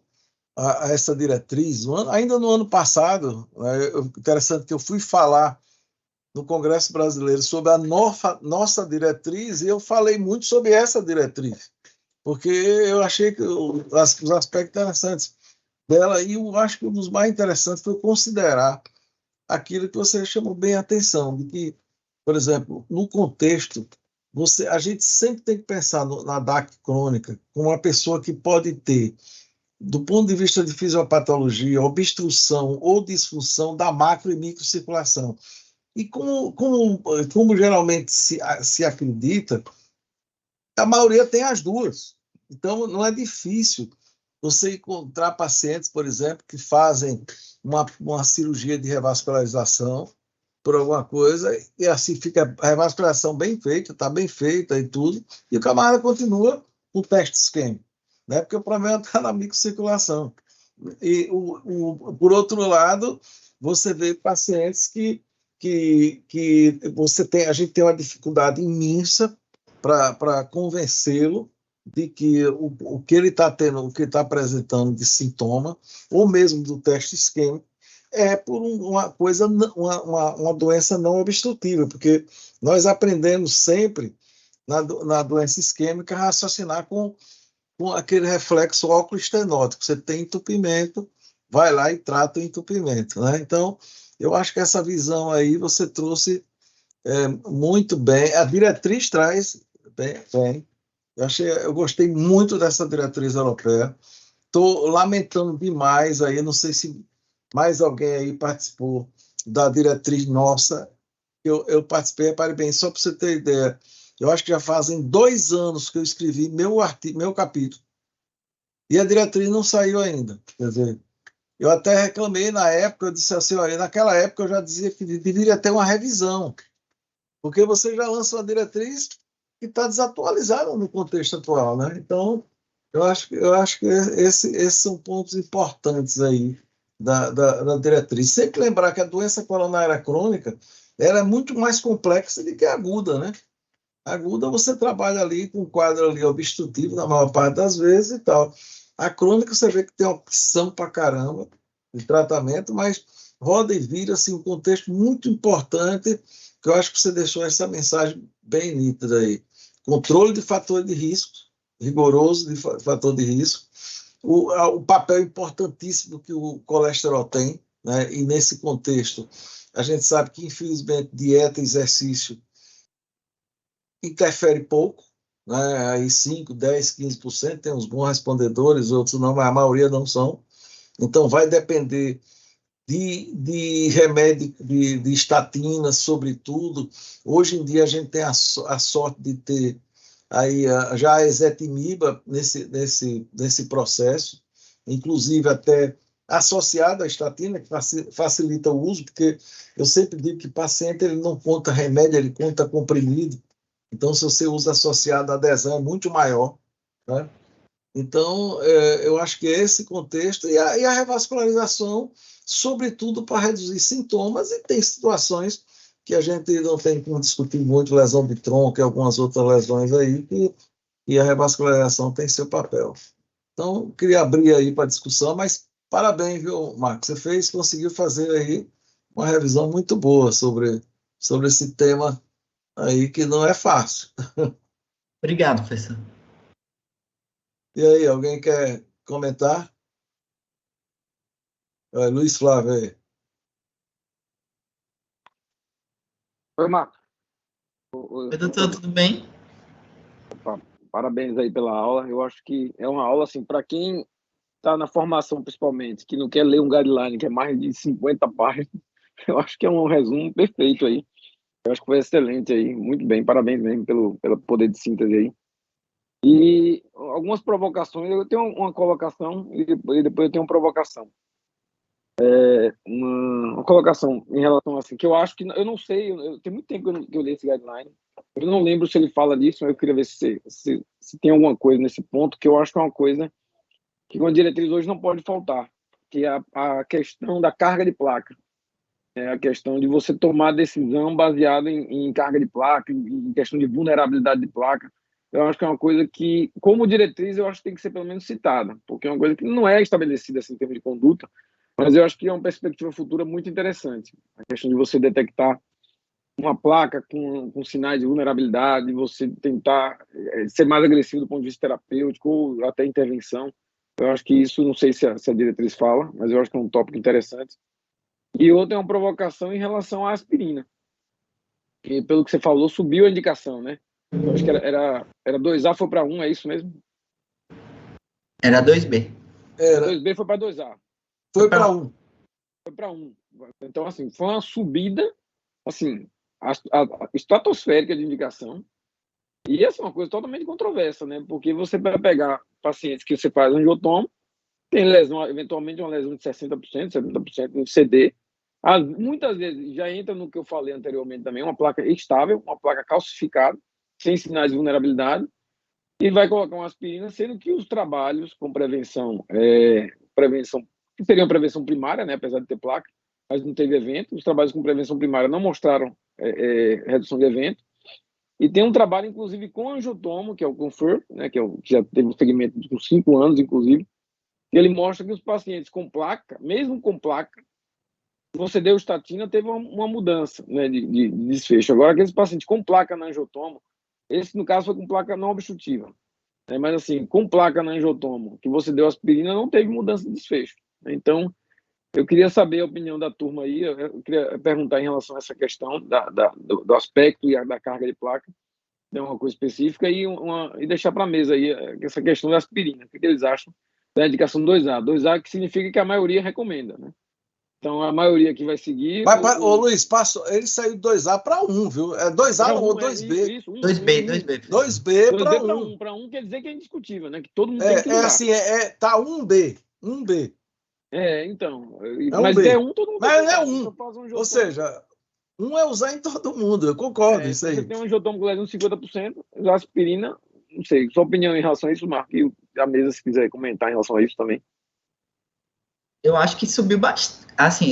a essa diretriz, ainda no ano passado, né, interessante que eu fui falar no Congresso Brasileiro sobre a nossa diretriz, e eu falei muito sobre essa diretriz, porque eu achei que os aspectos interessantes dela, e eu acho que um dos mais interessantes foi considerar aquilo que você chamou bem a atenção, de que, por exemplo, no contexto, a gente sempre tem que pensar na DAC crônica como uma pessoa que pode ter, do ponto de vista de fisiopatologia, obstrução ou disfunção da macro e microcirculação. E como geralmente se acredita, a maioria tem as duas. Então, não é difícil você encontrar pacientes, por exemplo, que fazem uma cirurgia de revascularização por alguma coisa, e assim fica a revascularização bem feita, está bem feita e tudo, e o camarada continua com o teste isquêmico, né? Porque o problema está na microcirculação. E, por outro lado, você vê pacientes que a gente tem uma dificuldade imensa para convencê-lo de que o que ele está tendo, o que está apresentando de sintoma, ou mesmo do teste isquêmico, é por uma doença não obstrutiva, porque nós aprendemos sempre na doença isquêmica a raciocinar com aquele reflexo óculo-estenótico. Você tem entupimento, vai lá e trata o entupimento, né? Então, eu acho que essa visão aí você trouxe muito bem. A diretriz traz bem. Eu gostei muito dessa diretriz europeia. Estou lamentando demais aí, não sei se mais alguém aí participou da diretriz nossa. Eu participei, parabéns, só para você ter ideia. Eu acho que já fazem 2 anos que eu escrevi meu capítulo. E a diretriz não saiu ainda. Quer dizer, eu até reclamei na época, eu disse assim, olha, naquela época eu já dizia que deveria ter uma revisão, porque você já lança uma diretriz que está desatualizada no contexto atual, né? Então, eu acho que esses são pontos importantes aí da diretriz. Sempre lembrar que a doença coronária crônica ela é muito mais complexa do que a aguda, né? A aguda você trabalha ali com um quadro ali obstrutivo na maior parte das vezes e tal. A crônica você vê que tem opção para caramba de tratamento, mas roda e vira assim, um contexto muito importante, que eu acho que você deixou essa mensagem bem nítida aí. Controle de fator de risco, rigoroso de fator de risco, o papel importantíssimo que o colesterol tem, né? E nesse contexto, a gente sabe que, infelizmente, dieta e exercício interfere pouco, né? Aí 5, 10, 15%, tem uns bons respondedores, outros não, mas a maioria não são. Então, vai depender de remédio, de estatina, sobretudo. Hoje em dia, a gente tem a sorte de ter aí já a ezetimiba nesse processo, inclusive até associada à estatina, que facilita o uso, porque eu sempre digo que o paciente ele não conta remédio, ele conta comprimido. Então, se você usa associado, a adesão é muito maior, né? Então, eu acho que esse contexto e a revascularização, sobretudo para reduzir sintomas, e tem situações que a gente não tem como discutir muito, lesão de tronco e algumas outras lesões aí, e a revascularização tem seu papel. Então, queria abrir aí para discussão, mas parabéns, viu, Marcos? Você conseguiu fazer aí uma revisão muito boa sobre esse tema aí, que não é fácil. Obrigado, professor. E aí, alguém quer comentar? Luiz Flávio aí. Oi, Marcos. Oi, doutor, tudo bem? Parabéns aí pela aula. Eu acho que é uma aula, assim, para quem está na formação, principalmente, que não quer ler um guideline, que é mais de 50 páginas, eu acho que é um resumo perfeito aí. Eu acho que foi excelente aí, muito bem, parabéns mesmo pelo poder de síntese aí. E algumas provocações, eu tenho uma colocação e depois eu tenho uma provocação. Uma colocação em relação a assim, que eu acho que, eu não sei, tem muito tempo que eu li esse guideline, eu não lembro se ele fala disso, mas eu queria ver se tem alguma coisa nesse ponto, que eu acho que é uma coisa que uma diretriz hoje não pode faltar, que é a questão da carga de placa. É a questão de você tomar decisão baseada em carga de placa, em questão de vulnerabilidade de placa. Eu acho que é uma coisa que, como diretriz, eu acho que tem que ser pelo menos citada, porque é uma coisa que não é estabelecida assim, em termos de conduta, mas eu acho que é uma perspectiva futura muito interessante. A questão de você detectar uma placa com sinais de vulnerabilidade, você tentar ser mais agressivo do ponto de vista terapêutico ou até intervenção. Eu acho que isso, não sei se a diretriz fala, mas eu acho que é um tópico interessante. E outra é uma provocação em relação à aspirina, que pelo que você falou, subiu a indicação, né? Eu acho que era 2A, foi para 1, é isso mesmo? Era 2B. Era, 2B foi para 2A. foi para 1. Foi para 1. Então, assim, foi uma subida, assim, estratosférica de indicação. E essa é uma coisa totalmente controversa, né? Porque você vai pegar pacientes que você faz angiotomo, tem lesão, eventualmente uma lesão de 60%, 70% no CD. Muitas vezes já entra no que eu falei anteriormente também, uma placa estável, uma placa calcificada, sem sinais de vulnerabilidade, e vai colocar uma aspirina, sendo que os trabalhos com prevenção, que seriam prevenção primária, né, apesar de ter placa, mas não teve evento, os trabalhos com prevenção primária não mostraram redução de evento, e tem um trabalho, inclusive, com angiotomo, que é o CONFIR, né, que já teve um segmento de 5 anos, inclusive, e ele mostra que os pacientes com placa, mesmo com placa, você deu estatina, teve uma mudança, né, de desfecho. Agora, aqueles pacientes com placa na angiotomo, esse, no caso, foi com placa não obstrutiva, né, mas, assim, com placa na angiotomo, que você deu aspirina, não teve mudança de desfecho. Então, eu queria saber a opinião da turma aí, eu queria perguntar em relação a essa questão do aspecto e da carga de placa, né, uma coisa específica, e deixar para a mesa aí essa questão da aspirina, o que eles acham da indicação 2A. 2A que significa que a maioria recomenda, né? Então, a maioria que vai seguir... Mas, Luiz, ele saiu de 2A para 1, viu? É 2A ou 2B. 2B. 2B para 1. Para 1 quer dizer que é indiscutível, né? Que todo mundo tem que usar. Assim, tá 1B. 1B. Então. É mas 1B. é 1, todo mundo mas tem que usar. Mas Ou seja, 1 é usar em todo mundo, eu concordo, isso aí. Se você tem um angiotomo com lesão de 50%, usar aspirina, não sei, sua opinião em relação a isso, Marco, e a mesa, se quiser comentar em relação a isso também. Eu acho que subiu bastante. Assim,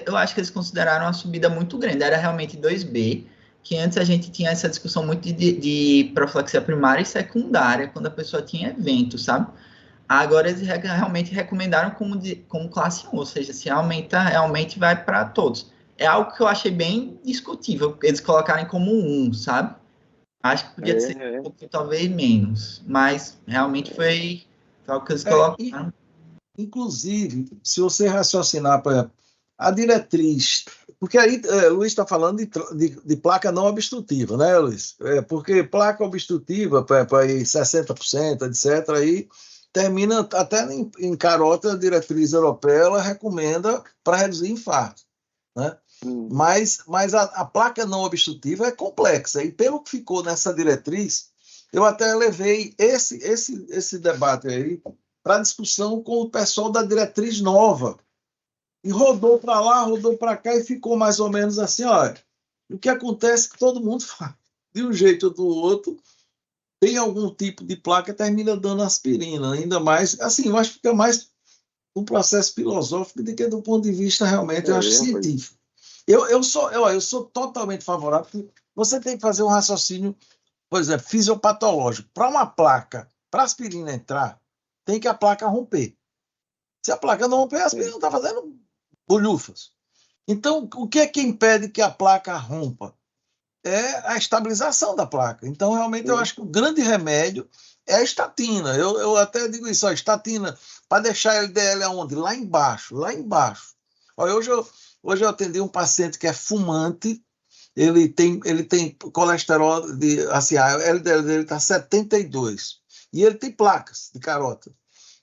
eu acho que eles consideraram uma subida muito grande. Era realmente 2B, que antes a gente tinha essa discussão muito de profilaxia primária e secundária, quando a pessoa tinha evento, sabe? Agora eles realmente recomendaram como classe 1, ou seja, se aumenta, realmente vai para todos. É algo que eu achei bem discutível, eles colocarem como 1, sabe? Acho que podia ser um pouco, talvez menos, mas realmente foi algo que eles colocaram. Inclusive, se você raciocinar para a diretriz, porque aí Luiz está falando de placa não obstrutiva, né, Luiz? Porque placa obstrutiva, para ir 60%, etc., aí termina até em carota, a diretriz europeia ela recomenda para reduzir infarto, né? Mas a placa não obstrutiva é complexa, e pelo que ficou nessa diretriz, eu até levei esse debate aí para discussão com o pessoal da diretriz nova, e rodou para lá, rodou para cá, e ficou mais ou menos assim, olha, o que acontece é que todo mundo faz, de um jeito ou do outro, tem algum tipo de placa, termina dando aspirina, ainda mais, assim, eu acho que fica mais um processo filosófico do que do ponto de vista realmente, eu acho, científico. Eu sou totalmente favorável, porque você tem que fazer um raciocínio, por exemplo, fisiopatológico. Para uma placa, para a aspirina entrar, tem que a placa romper. Se a placa não romper, a aspirina está fazendo bolhufas. Então, o que é que impede que a placa rompa? É a estabilização da placa. Então, realmente, eu acho que o grande remédio é a estatina. Eu até digo isso, a estatina, para deixar a LDL aonde? Lá embaixo, lá embaixo. Olha, hoje eu atendi um paciente que é fumante, ele tem colesterol, assim, a LDL dele está 72, e ele tem placas de carota.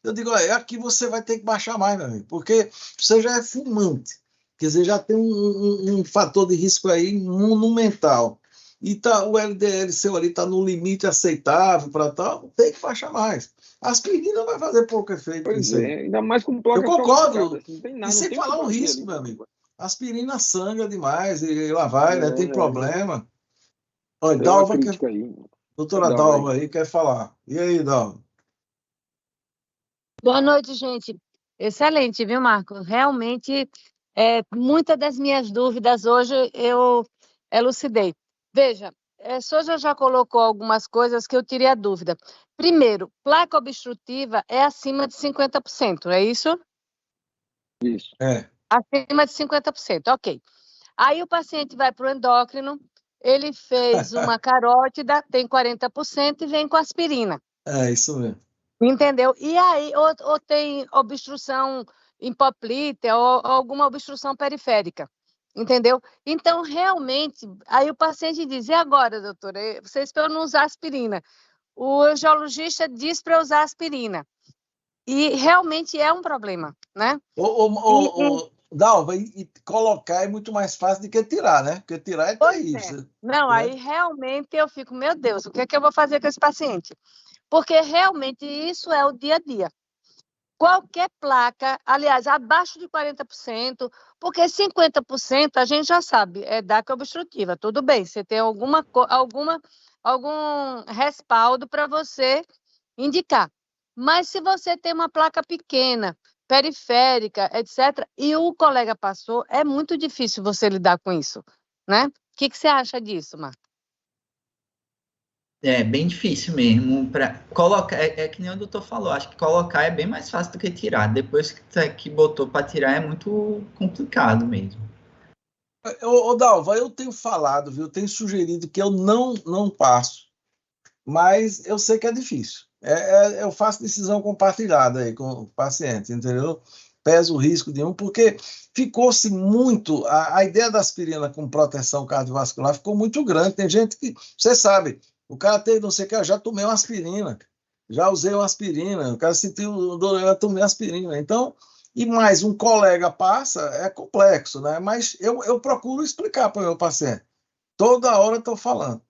Eu digo, olha, aqui você vai ter que baixar mais, meu amigo, porque você já é fumante. Quer dizer, já tem um fator de risco aí monumental. E o LDL seu ali está no limite aceitável para tal, tem que baixar mais. A aspirina vai fazer pouco efeito. Pois é, ainda mais com placa. Eu concordo. Assim, não tem nada, e sem falar o risco, meu amigo. A aspirina sangra demais, e lá vai, né? Tem problema. Olha, Dalva, doutora Dalva aí quer falar. E aí, Dalva? Boa noite, gente. Excelente, viu, Marco? Realmente, muitas das minhas dúvidas hoje eu elucidei. Veja, Souza já colocou algumas coisas que eu teria dúvida. Primeiro, placa obstrutiva é acima de 50%, é isso? Isso. Acima de 50%, ok. Aí o paciente vai para o endócrino, ele fez uma carótida, tem 40% e vem com aspirina. É, isso mesmo. Entendeu? E aí, ou tem obstrução hipoplítea ou alguma obstrução periférica, entendeu? Então, realmente, aí o paciente diz, e agora, doutora, vocês para eu não usar aspirina? O angiologista diz para usar aspirina. E realmente é um problema, né? Dalva, e colocar é muito mais fácil do que tirar, né? Porque tirar é terrível. Não, aí realmente eu fico, meu Deus, o que é que eu vou fazer com esse paciente? Porque realmente isso é o dia a dia. Qualquer placa, aliás, abaixo de 40%, porque 50% a gente já sabe, é DAC obstrutiva. Tudo bem, você tem algum respaldo para você indicar. Mas se você tem uma placa pequena, periférica, etc., e o colega passou, é muito difícil você lidar com isso, né? O que você acha disso, Marco? É bem difícil mesmo para colocar. É que nem o doutor falou, acho que colocar é bem mais fácil do que tirar. Depois que botou para tirar é muito complicado mesmo. Dalva, eu tenho falado, viu? Tenho sugerido que eu não passo, mas eu sei que é difícil. Eu faço decisão compartilhada aí com o paciente, entendeu? Peso o risco de porque ficou-se muito. A ideia da aspirina com proteção cardiovascular ficou muito grande. Tem gente que, você sabe, o cara teve não sei o que, eu já tomei uma aspirina, já usei uma aspirina, o cara sentiu dor, eu tomei aspirina. Então, e mais um colega passa, é complexo, né? Mas eu procuro explicar para o meu paciente. Toda hora eu estou falando,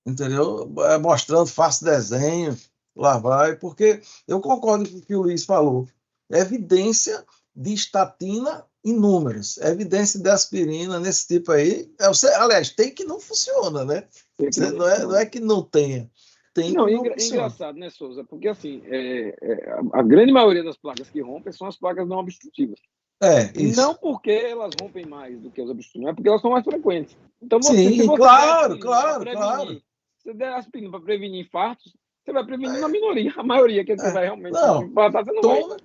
entendeu? Mostrando, faço desenho, lá vai, porque eu concordo com o que o Luiz falou. Evidência de estatina em números, evidência de aspirina nesse tipo aí. Aliás, tem que não funciona, né? Não é que não tenha. Tem não, que não é engraçado, né, Souza? Porque assim, a grande maioria das placas que rompem são as placas não obstrutivas. Isso. Não porque elas rompem mais do que as obstrutivas, é porque elas são mais frequentes. Então, se você claro. Se você der aspirina para prevenir infartos, você vai prevenir na minoria. A maioria que você vai realmente infartar, você não vai.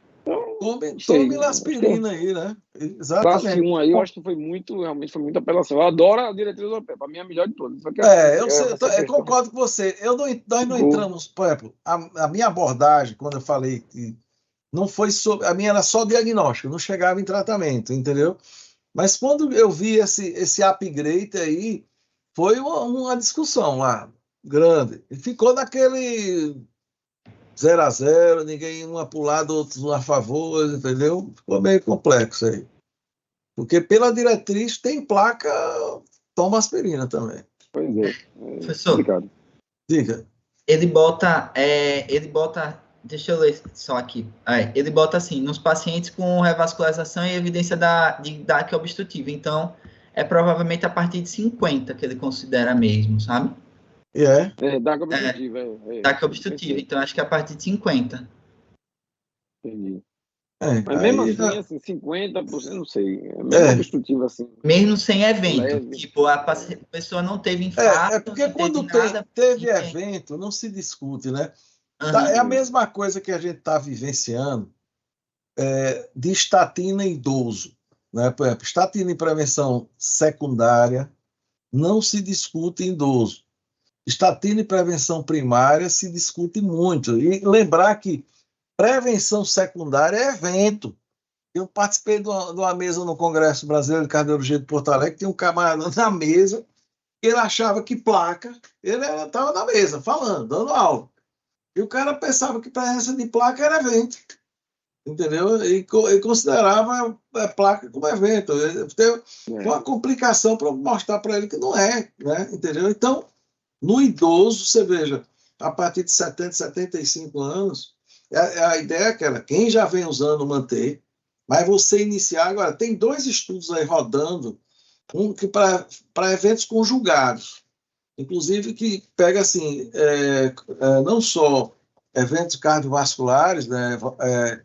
Tome aspirina aí, né? Exatamente. Classe 1 aí, eu acho que realmente foi muito apelação. Eu adoro a diretriz europeia, para mim é a melhor de todas. Eu concordo com você. Nós não entramos, por exemplo, a minha abordagem, quando eu falei que não foi sobre. A minha era só diagnóstico, não chegava em tratamento, entendeu? Mas quando eu vi esse upgrade aí, foi uma discussão lá, grande. E ficou naquele 0-0, ninguém um para o lado, outros a favor, entendeu? Ficou meio complexo aí. Porque pela diretriz tem placa, toma aspirina também. Pois é. Professor, Complicado. Diga. ele bota, deixa eu ler só aqui. Ele bota assim, nos pacientes com revascularização e evidência de DAC obstrutiva. Então, é provavelmente a partir de 50 que ele considera mesmo, sabe? DAC obstrutiva. DAC obstrutiva. Então, acho que é a partir de 50. Entendi. Mas mesmo assim, 50%, não sei. Mesmo obstrutivo assim. Mesmo sem evento. Leve. Tipo, a pessoa não teve infarto. É porque quando teve evento, não se discute, né? É a mesma coisa que a gente está vivenciando de estatina em idoso. Né? Por exemplo, estatina em prevenção secundária não se discute em idoso. Estatina em prevenção primária se discute muito. E lembrar que prevenção secundária é evento. Eu participei de uma mesa no Congresso Brasileiro de Cardiologia de Porto Alegre, tinha um camarada na mesa, ele achava que placa, ele estava na mesa, falando, dando aula. E o cara pensava que presença de placa era evento, entendeu? E considerava a placa como evento. Teve uma complicação para mostrar para ele que não é, né? Entendeu? Então, no idoso, você veja, a partir de 70, 75 anos, a ideia é aquela, quem já vem usando, manter, mas você iniciar agora, tem 2 estudos aí rodando, um que para eventos conjugados, inclusive que pega assim, não só eventos cardiovasculares, né,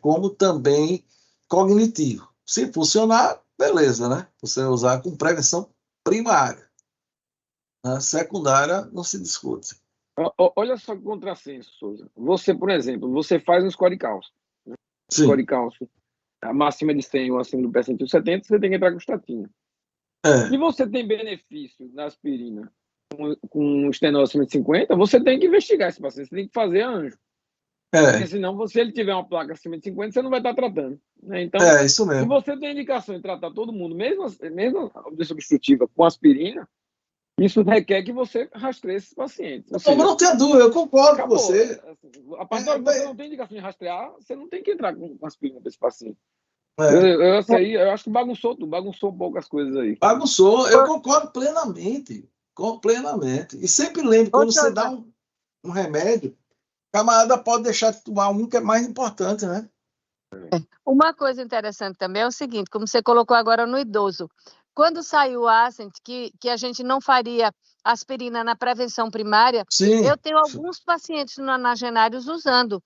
como também cognitivo. Se funcionar, beleza, né? Você usar com prevenção primária. A secundária não se discute. Olha só que contrassenso, Souza. Você, por exemplo, você faz um score cálcio. Né? Score cálcio, a máxima de 100 ou acima do percentil 70, você tem que entrar com estatina. E você tem benefício na aspirina com estenose acima de 50, você tem que investigar esse paciente, você tem que fazer anjo. Porque senão, se ele tiver uma placa acima de 50, você não vai estar tratando. Né? Então, isso mesmo. se você tem indicação de tratar todo mundo, mesmo a obstrução obstrutiva com aspirina, isso requer que você rastreie esses pacientes. Não tenha dúvida, eu concordo com você. A partir da hora que você não tem indicação de rastrear, você não tem que entrar com aspirina para esse paciente. Eu acho que bagunçou um pouco as coisas aí. Bagunçou, eu concordo plenamente. E sempre lembro, quando você dá um remédio, o camarada pode deixar de tomar um que é mais importante, né? Uma coisa interessante também é o seguinte, como você colocou agora no idoso, quando saiu o Ascent, que a gente não faria aspirina na prevenção primária, eu tenho alguns pacientes nonagenários usando.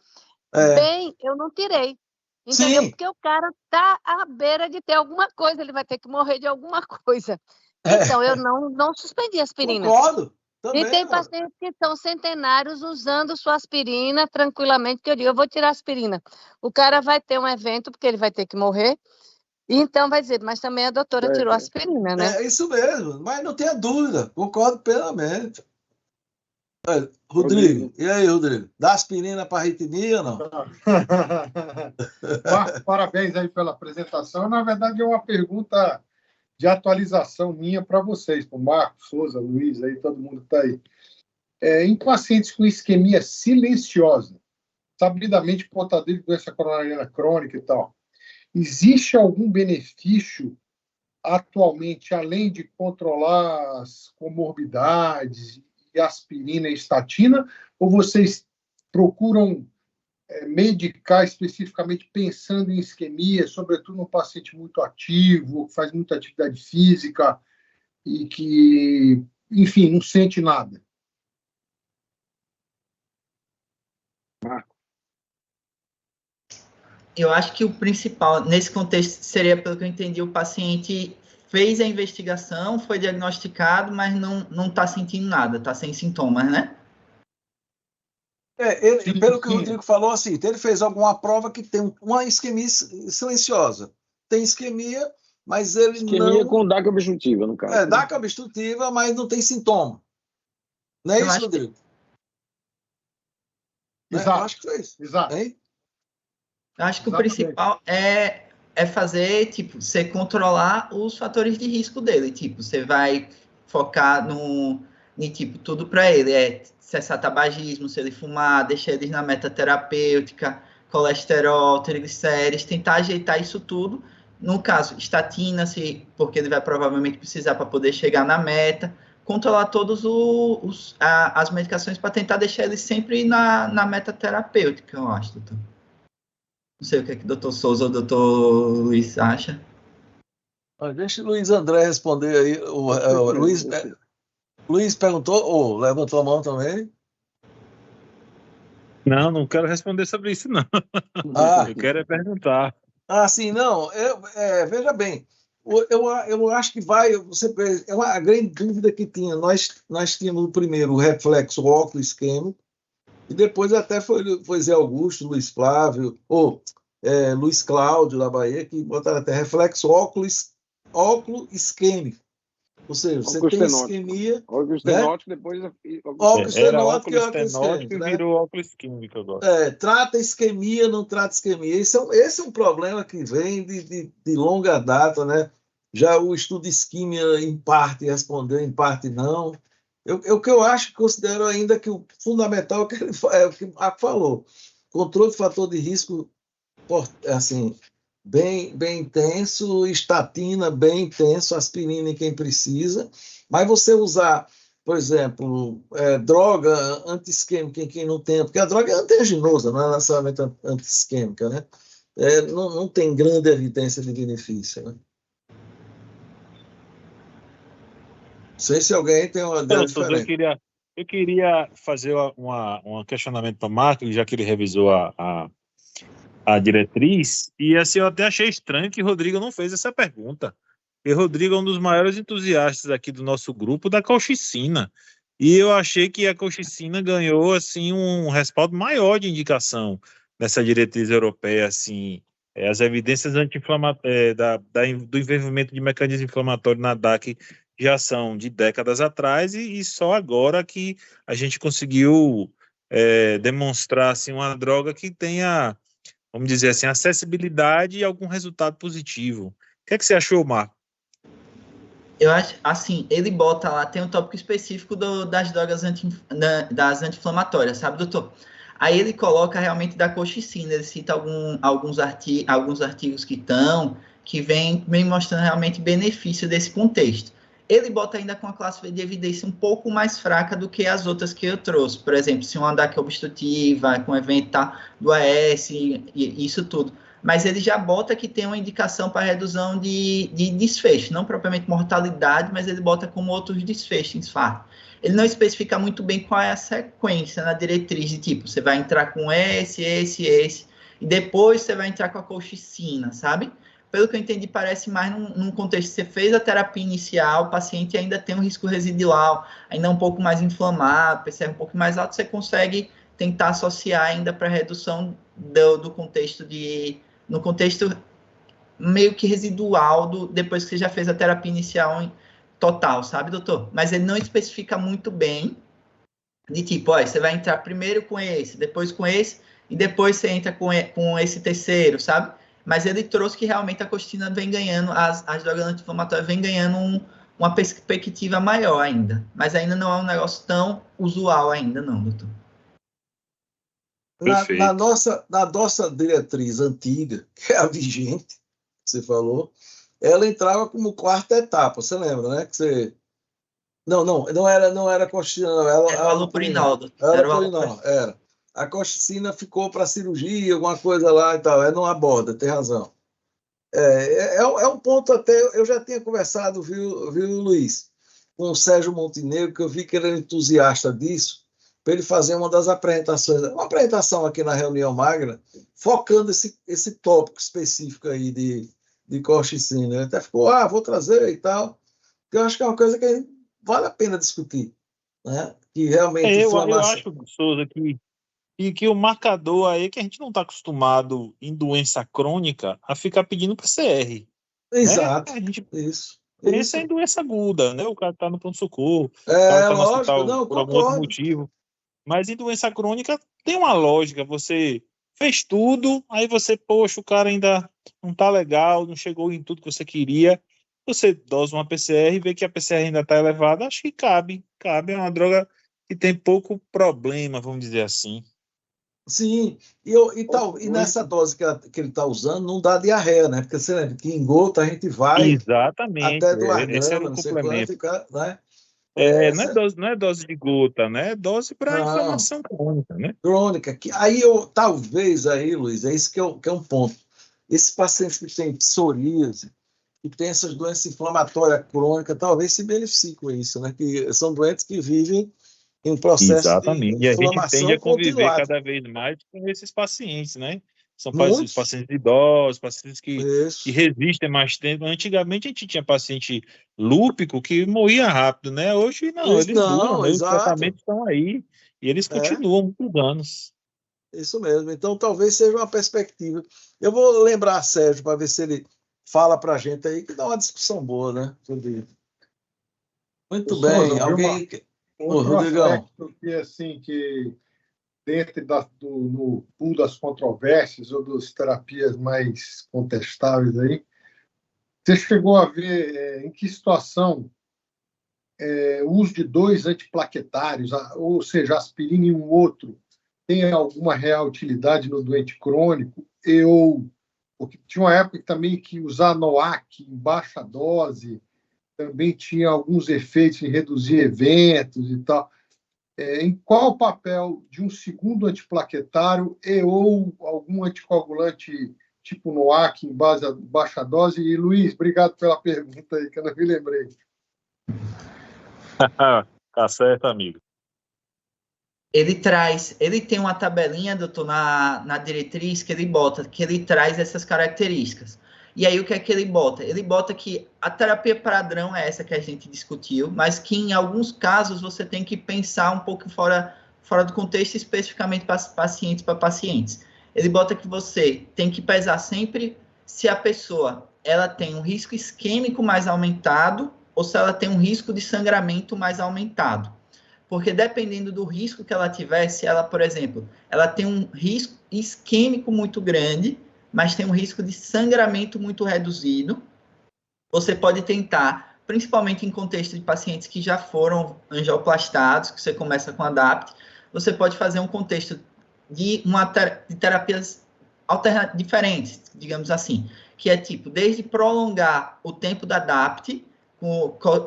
Bem, eu não tirei. Entendeu? Porque o cara está à beira de ter alguma coisa, ele vai ter que morrer de alguma coisa. Então, eu não suspendi a aspirina. Concordo. Também, e tem pacientes que são centenários usando sua aspirina tranquilamente, que eu digo, eu vou tirar a aspirina. O cara vai ter um evento, porque ele vai ter que morrer, e então vai dizer, mas também a doutora tirou a aspirina, né? É isso mesmo, mas não tenha dúvida, concordo plenamente. Rodrigo, e aí, Rodrigo? Dá aspirina para arritmia ou não? Parabéns aí pela apresentação. Na verdade, é uma pergunta de atualização minha para vocês, para o Marcos, Souza, Luiz, aí, todo mundo está aí. Em pacientes com isquemia silenciosa, sabidamente portador de doença coronariana crônica e tal, existe algum benefício atualmente, além de controlar as comorbidades e aspirina e estatina, ou vocês procuram medicar especificamente pensando em isquemia, sobretudo num paciente muito ativo, que faz muita atividade física e que, enfim, não sente nada? Marco. Eu acho que o principal, nesse contexto, seria, pelo que eu entendi, o paciente fez a investigação, foi diagnosticado, mas não está sentindo nada, está sem sintomas, né? Pelo que o Rodrigo falou, assim, ele fez alguma prova que tem uma isquemia silenciosa. Tem isquemia, mas ele isquemia com DAC obstrutiva, no caso. DAC obstrutiva, mas não tem sintoma. Não é isso, Rodrigo? Exato. Eu acho que foi isso. Exato. Hein? Eu acho que o principal é é fazer, tipo, você controlar os fatores de risco dele. Tipo, você vai focar tipo, tudo para ele. Cessar tabagismo, se ele fumar, deixar eles na meta terapêutica, colesterol, triglicérides, tentar ajeitar isso tudo. No caso, estatina, porque ele vai provavelmente precisar para poder chegar na meta. Controlar todos as medicações para tentar deixar ele sempre na meta terapêutica, eu acho, doutor. Não sei o que é que o doutor Souza ou o doutor Luiz acha. Deixa o Luiz André responder aí. Luiz perguntou, ou levantou a mão também. Não quero responder sobre isso, não. Eu quero perguntar. Sim, não. Veja bem, eu acho que a grande dúvida que tinha, nós tínhamos primeiro o reflexo óculo isquêmico, e depois até foi Zé Augusto, Luiz Flávio, Luiz Cláudio da Bahia, que botaram até reflexo óculo isquêmico. Ou seja, você tem isquemia. Óculos estenótico, depois. Óculos era estenótico óculos estenótico e virou óculos isquêmico agora. Trata isquemia, não trata isquemia. Esse é um problema que vem de longa data, né? Já o estudo de isquemia, em parte, respondeu, em parte não. O que eu acho, considero ainda que o fundamental é o que o Marco falou. Controle de fator de risco, assim, bem intenso, estatina bem intenso, aspirina em quem precisa, mas você usar, por exemplo, droga anti-isquêmica em quem não tem, porque a droga é antianginosa, não é necessariamente anti-isquêmica, né? Não tem grande evidência de benefício, né? Não sei se alguém tem uma ideia diferente. Eu queria fazer um questionamento para o Marco, já que ele revisou a diretriz, e assim, eu até achei estranho que Rodrigo não fez essa pergunta. Porque Rodrigo é um dos maiores entusiastas aqui do nosso grupo da colchicina. E eu achei que a colchicina ganhou assim um respaldo maior de indicação nessa diretriz europeia, assim, as evidências anti-inflamatórias do envolvimento de mecanismo inflamatório na DAC já são de décadas atrás e só agora que a gente conseguiu demonstrar assim, uma droga que tenha, vamos dizer assim, acessibilidade e algum resultado positivo. O que é que você achou, Marco? Eu acho, assim, ele bota lá, tem um tópico específico das drogas das anti-inflamatórias, sabe, doutor? Aí ele coloca realmente da colchicina, ele cita alguns artigos que vem mostrando realmente benefício desse contexto. Ele bota ainda com a classe de evidência um pouco mais fraca do que as outras que eu trouxe. Por exemplo, se uma DAC obstrutiva, com evento do AS, isso tudo. Mas ele já bota que tem uma indicação para redução de desfecho, não propriamente mortalidade, mas ele bota como outros desfechos, infarto. Ele não especifica muito bem qual é a sequência na diretriz de tipo, você vai entrar com esse, e depois você vai entrar com a colchicina, sabe? Pelo que eu entendi, parece mais num contexto que você fez a terapia inicial, o paciente ainda tem um risco residual, ainda um pouco mais inflamado, PCR um pouco mais alto, você consegue tentar associar ainda para redução do contexto no contexto meio que residual depois que você já fez a terapia inicial total, sabe, doutor? Mas ele não especifica muito bem de tipo, ó, você vai entrar primeiro com esse, depois com esse, e depois você entra com esse terceiro, sabe? Mas ele trouxe que realmente a colchicina vem ganhando, as drogas anti-inflamatórias vem ganhando uma perspectiva maior ainda. Mas ainda não é um negócio tão usual ainda, não, doutor. Na nossa diretriz antiga, que é a vigente, você falou, ela entrava como quarta etapa, você lembra, né? Que você... Não era colchicina, era o alopurinol. Era. A colchicina ficou para cirurgia, alguma coisa lá e tal, não aborda, tem razão. É um ponto até, eu já tinha conversado, viu, Luiz, com o Sérgio Montenegro, que eu vi que ele era entusiasta disso, para ele fazer uma das apresentações, uma apresentação aqui na reunião Magna, focando esse tópico específico aí de colchicina. Ele até ficou, vou trazer e tal, porque eu acho que é uma coisa que vale a pena discutir, né? Que realmente eu acho, Souza, que o marcador aí é que a gente não está acostumado em doença crônica a ficar pedindo PCR. Exato, né? isso. Essa é doença aguda, né? O cara está no pronto-socorro, o cara está no lógico, hospital por algum outro motivo. Mas em doença crônica tem uma lógica, você fez tudo, aí você, poxa, o cara ainda não está legal, não chegou em tudo que você queria, você dosa uma PCR e vê que a PCR ainda está elevada, acho que cabe, é uma droga que tem pouco problema, vamos dizer assim. Sim, e nessa dose que ele está usando, não dá diarreia, né? Porque você lembra que em gota a gente vai Exatamente, até 2 esse era gramas, o não sei quanto, complemento. né? Não é dose de gota, né? É dose para Não, inflamação crônica, né? crônica. Talvez aí, Luiz, é isso que é um ponto. Esses pacientes que têm psoríase, que têm essas doenças inflamatórias crônicas, talvez se beneficiem com isso, né? Que são doentes que vivem em um processo de Exatamente. E a gente tende inflamação a conviver continuada. cada vez mais com esses pacientes, né? São os Muitos. pacientes idosos, pacientes que Isso. resistem mais tempo. Antigamente a gente tinha paciente lúpico que morria rápido, né? Hoje não, eles duram, Não, né? Os exato. tratamentos estão aí e eles continuam muitos anos. Isso mesmo. Então, talvez seja uma perspectiva. Eu vou lembrar Sérgio para ver se ele fala para a gente aí, que dá uma discussão boa, né? Muito bem. Alguém. Outro Rodrigão. aspecto que, assim, que dentro no pool das controvérsias ou das terapias mais contestáveis aí, você chegou a ver em que situação o uso de 2 antiplaquetários, ou seja, aspirina e um outro, tem alguma real utilidade no doente crônico? Porque tinha uma época também que usar NOAC em baixa dose também tinha alguns efeitos em reduzir eventos e tal. Em qual o papel de um segundo antiplaquetário ou algum anticoagulante tipo NOAC em baixa dose? E, Luiz, obrigado pela pergunta aí, que eu não me lembrei. Tá certo, amigo. Ele tem uma tabelinha, doutor, na diretriz que ele traz essas características. E aí o que é que ele bota? Ele bota que a terapia padrão é essa que a gente discutiu, mas que em alguns casos você tem que pensar um pouco fora do contexto, especificamente para pacientes. Ele bota que você tem que pesar sempre se a pessoa ela tem um risco isquêmico mais aumentado ou se ela tem um risco de sangramento mais aumentado. Porque dependendo do risco que ela tiver, se ela, por exemplo, ela tem um risco isquêmico muito grande, mas tem um risco de sangramento muito reduzido, você pode tentar, principalmente em contexto de pacientes que já foram angioplastados, que você começa com ADAPT, você pode fazer um contexto de terapias diferentes, digamos assim, que é tipo, desde prolongar o tempo da ADAPT,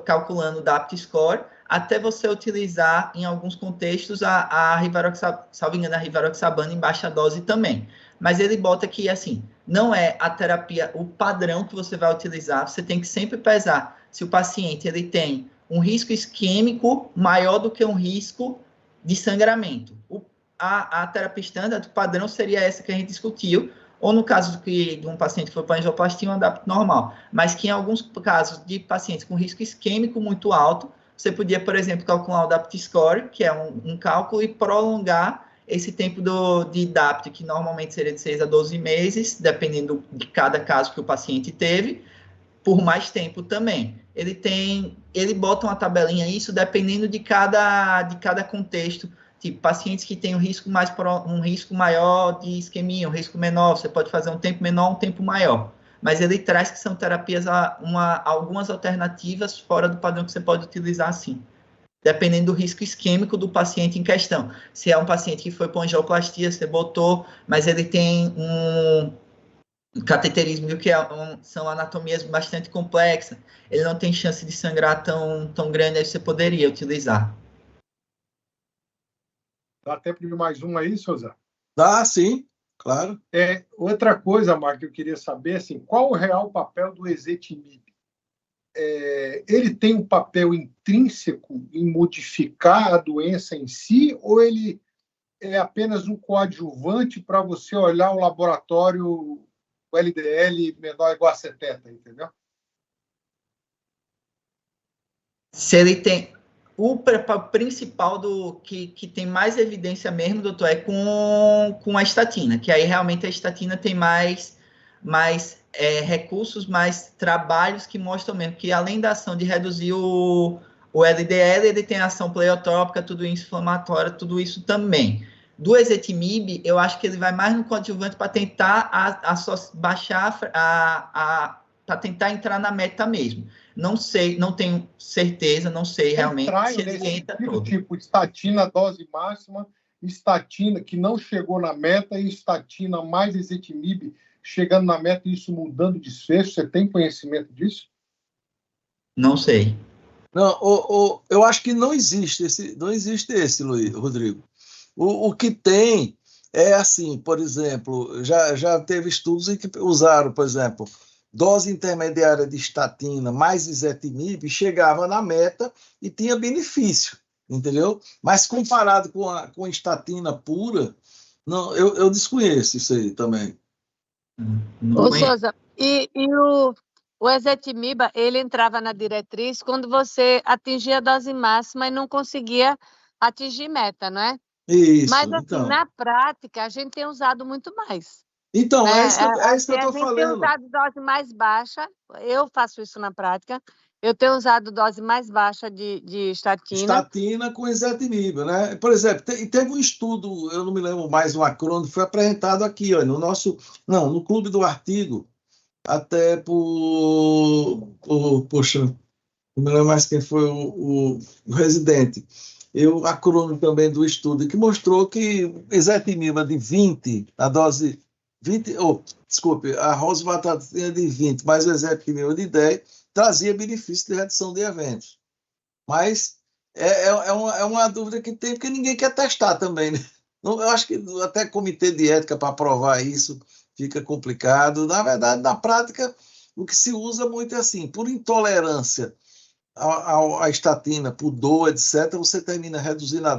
calculando o DAPT score, até você utilizar, em alguns contextos, a rivaroxabana em baixa dose também. Mas ele bota que, assim, não é a terapia, o padrão que você vai utilizar, você tem que sempre pesar se o paciente ele tem um risco isquêmico maior do que um risco de sangramento. A terapia standard, o padrão seria essa que a gente discutiu, ou no caso de um paciente que foi para angioplastia, um ADAPT normal, mas que em alguns casos de pacientes com risco isquêmico muito alto, você podia, por exemplo, calcular o DAPT score, que é um cálculo, e prolongar esse tempo de DAPT, que normalmente seria de 6 a 12 meses, dependendo de cada caso que o paciente teve, por mais tempo também. Ele bota uma tabelinha, isso dependendo de cada contexto. Tipo, pacientes que têm um risco maior de isquemia, um risco menor, você pode fazer um tempo menor, um tempo maior. Mas ele traz que são terapias, algumas alternativas fora do padrão que você pode utilizar assim, dependendo do risco isquêmico do paciente em questão. Se é um paciente que foi para angioplastia, você botou, mas ele tem um cateterismo, que são anatomias bastante complexas, ele não tem chance de sangrar tão grande, aí você poderia utilizar. Dá tempo de mais um aí, Souza? Dá, sim, claro. Outra coisa, Marco, que eu queria saber, assim, qual o real papel do ezetimibe? Ele tem um papel intrínseco em modificar a doença em si, ou ele é apenas um coadjuvante para você olhar o laboratório, o LDL menor ou igual a 70, entendeu? Se ele tem... O principal que tem mais evidência mesmo, doutor, é com a estatina, que aí realmente a estatina tem mais recursos, mais trabalhos que mostram mesmo que além da ação de reduzir o LDL, ele tem ação pleiotrópica, tudo isso inflamatória, tudo isso também. Do ezetimibe, eu acho que ele vai mais no coadjuvante para tentar baixar para tentar entrar na meta mesmo. Não sei, não tenho certeza, não sei realmente se ele entra todo. Tipo estatina dose máxima, estatina que não chegou na meta e estatina mais ezetimibe chegando na meta e isso mudando desfecho. Você tem conhecimento disso? Não sei. Não, eu acho que não existe esse, Luiz, Rodrigo. O que tem é assim, por exemplo, já teve estudos em que usaram, por exemplo, dose intermediária de estatina mais isetimib, chegava na meta e tinha benefício, entendeu? Mas comparado com a estatina pura, não, eu desconheço isso aí também. Ô, Souza, e o ezetimiba, ele entrava na diretriz quando você atingia a dose máxima e não conseguia atingir meta, não é? Isso, Mas, assim, então. na prática, a gente tem usado muito mais. Então, né? é isso que eu estou A gente tem falando. usado dose mais baixa, eu faço isso na prática, eu tenho usado dose mais baixa de estatina. Estatina com ezetimibe, né? Por exemplo, teve um estudo, eu não me lembro mais o acrônimo, foi apresentado aqui, ó, no Clube do Artigo, até poxa, não me lembro mais quem foi o residente. O acrônimo também do estudo, que mostrou que ezetimibe de 20, a dose 20, desculpe, a rosuvastatina de 20, mais o ezetimibe de 10, trazia benefício de redução de eventos. Mas é uma dúvida que tem, porque ninguém quer testar também, né? Eu acho que até comitê de ética para aprovar isso fica complicado. Na verdade, na prática, o que se usa muito é assim, por intolerância à estatina, por dor, etc., você termina reduzindo a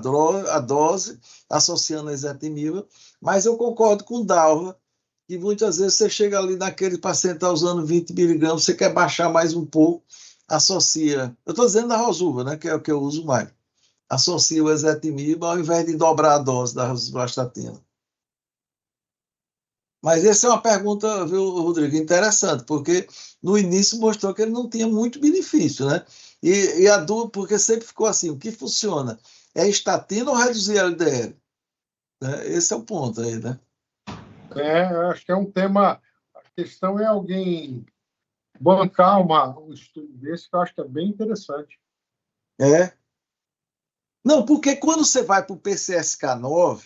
dose, associando a ezetimibe, mas eu concordo com o Dalva, que muitas vezes você chega ali naquele paciente que está usando 20 miligramas, você quer baixar mais um pouco, associa, eu estou dizendo da Rosuva, né, que é o que eu uso mais, associa o ezetimibe ao invés de dobrar a dose da rosuvastatina. Mas essa é uma pergunta, viu, Rodrigo, interessante, porque no início mostrou que ele não tinha muito benefício, né? E a dúvida, porque sempre ficou assim, o que funciona? É estatina ou reduzir a LDL? Esse é o ponto aí, né? Eu acho que é um tema, a questão é alguém bancar um estudo desse, que eu acho que é bem interessante. Não, porque quando você vai para o PCSK9,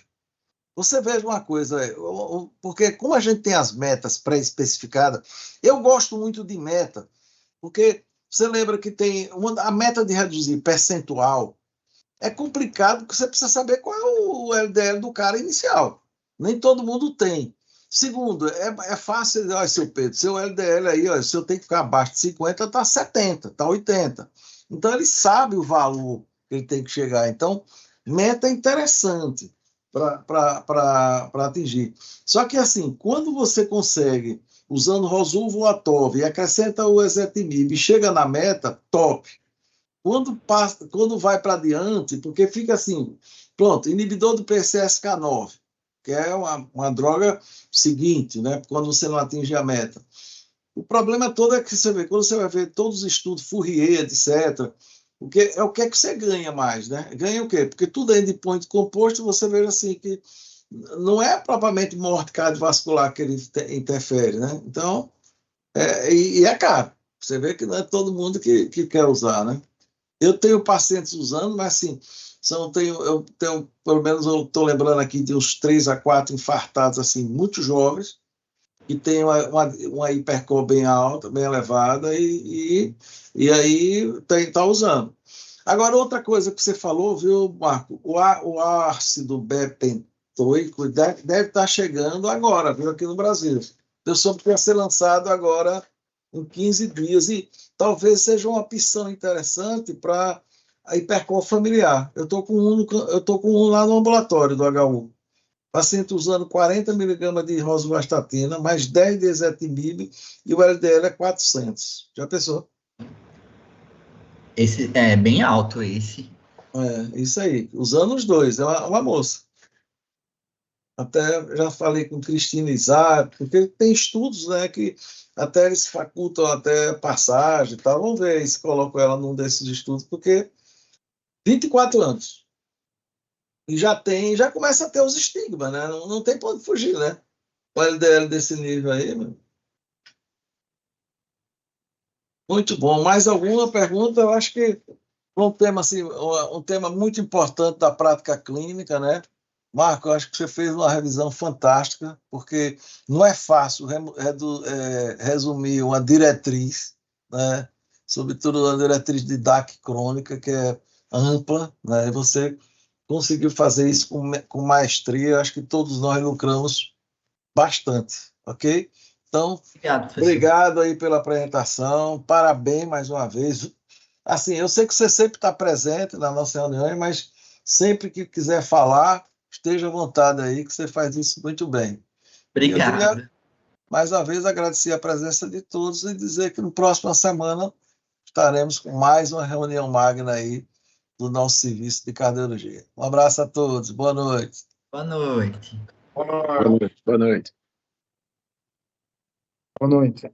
você veja uma coisa, porque como a gente tem as metas pré-especificadas, eu gosto muito de meta, porque você lembra que tem a meta de reduzir percentual, é complicado porque você precisa saber qual é o LDL do cara inicial. Nem todo mundo tem. Segundo, é fácil, olha, seu Pedro, seu LDL aí, olha, se eu tenho que ficar abaixo de 50, está 70, está 80. Então, ele sabe o valor que ele tem que chegar. Então, meta é interessante para atingir. Só que, assim, quando você consegue, usando Rosuvastatin e acrescenta o ezetimibe e chega na meta, top. Quando vai para adiante, porque fica assim, pronto, inibidor do PCSK9, que é uma droga seguinte, né? Quando você não atinge a meta. O problema todo é que você vê, quando você vai ver todos os estudos, Fourier, etc., o que é que você ganha mais, né? Ganha o quê? Porque tudo é endpoint composto, você vê assim que não é propriamente morte cardiovascular que ele interfere, né? Então, e é caro. Você vê que não é todo mundo que quer usar, né? Eu tenho pacientes usando, mas assim, eu tenho, pelo menos eu estou lembrando aqui de uns 3 a 4 infartados, assim, muito jovens, que têm uma hipercor bem alta, bem elevada, e aí está usando. Agora, outra coisa que você falou, viu, Marco? O ácido bentoico deve estar chegando agora, viu, aqui no Brasil. Eu soube que vai ser lançado agora em 15 dias, e talvez seja uma opção interessante para a hipercor familiar. Eu estou com um lá no ambulatório do HU. Paciente usando 40 miligramas de rosuvastatina, mais 10 de ezetimibe, e o LDL é 400. Já pensou? Esse é bem alto, esse. Isso aí. Usando os dois. É uma moça. Até já falei com Cristina Isaac, porque tem estudos, né, que até eles facultam até passagem e tal. Vamos ver se colocam ela num desses estudos, porque 24 anos. E já começa a ter os estigmas, né? Não tem para onde fugir, né? O LDL desse nível aí, mano. Muito bom. Mais alguma pergunta? Eu acho que um tema, assim, um tema muito importante da prática clínica, né? Marco, eu acho que você fez uma revisão fantástica, porque não é fácil resumir uma diretriz, né? Sobretudo uma diretriz de DAC crônica, que é ampla, né? E você conseguiu fazer isso com maestria. Eu acho que todos nós lucramos bastante, ok? Então, Obrigado, professor. obrigado aí pela apresentação, parabéns mais uma vez. Assim, eu sei que você sempre está presente na nossa reunião, mas sempre que quiser falar, esteja à vontade aí, que você faz isso muito bem. E eu queria, Obrigado. mais uma vez, agradecer a presença de todos e dizer que no próxima semana estaremos com mais uma reunião magna aí do nosso serviço de cardiologia. Um abraço a todos, boa noite. Boa noite. Boa noite. Boa noite. Boa noite.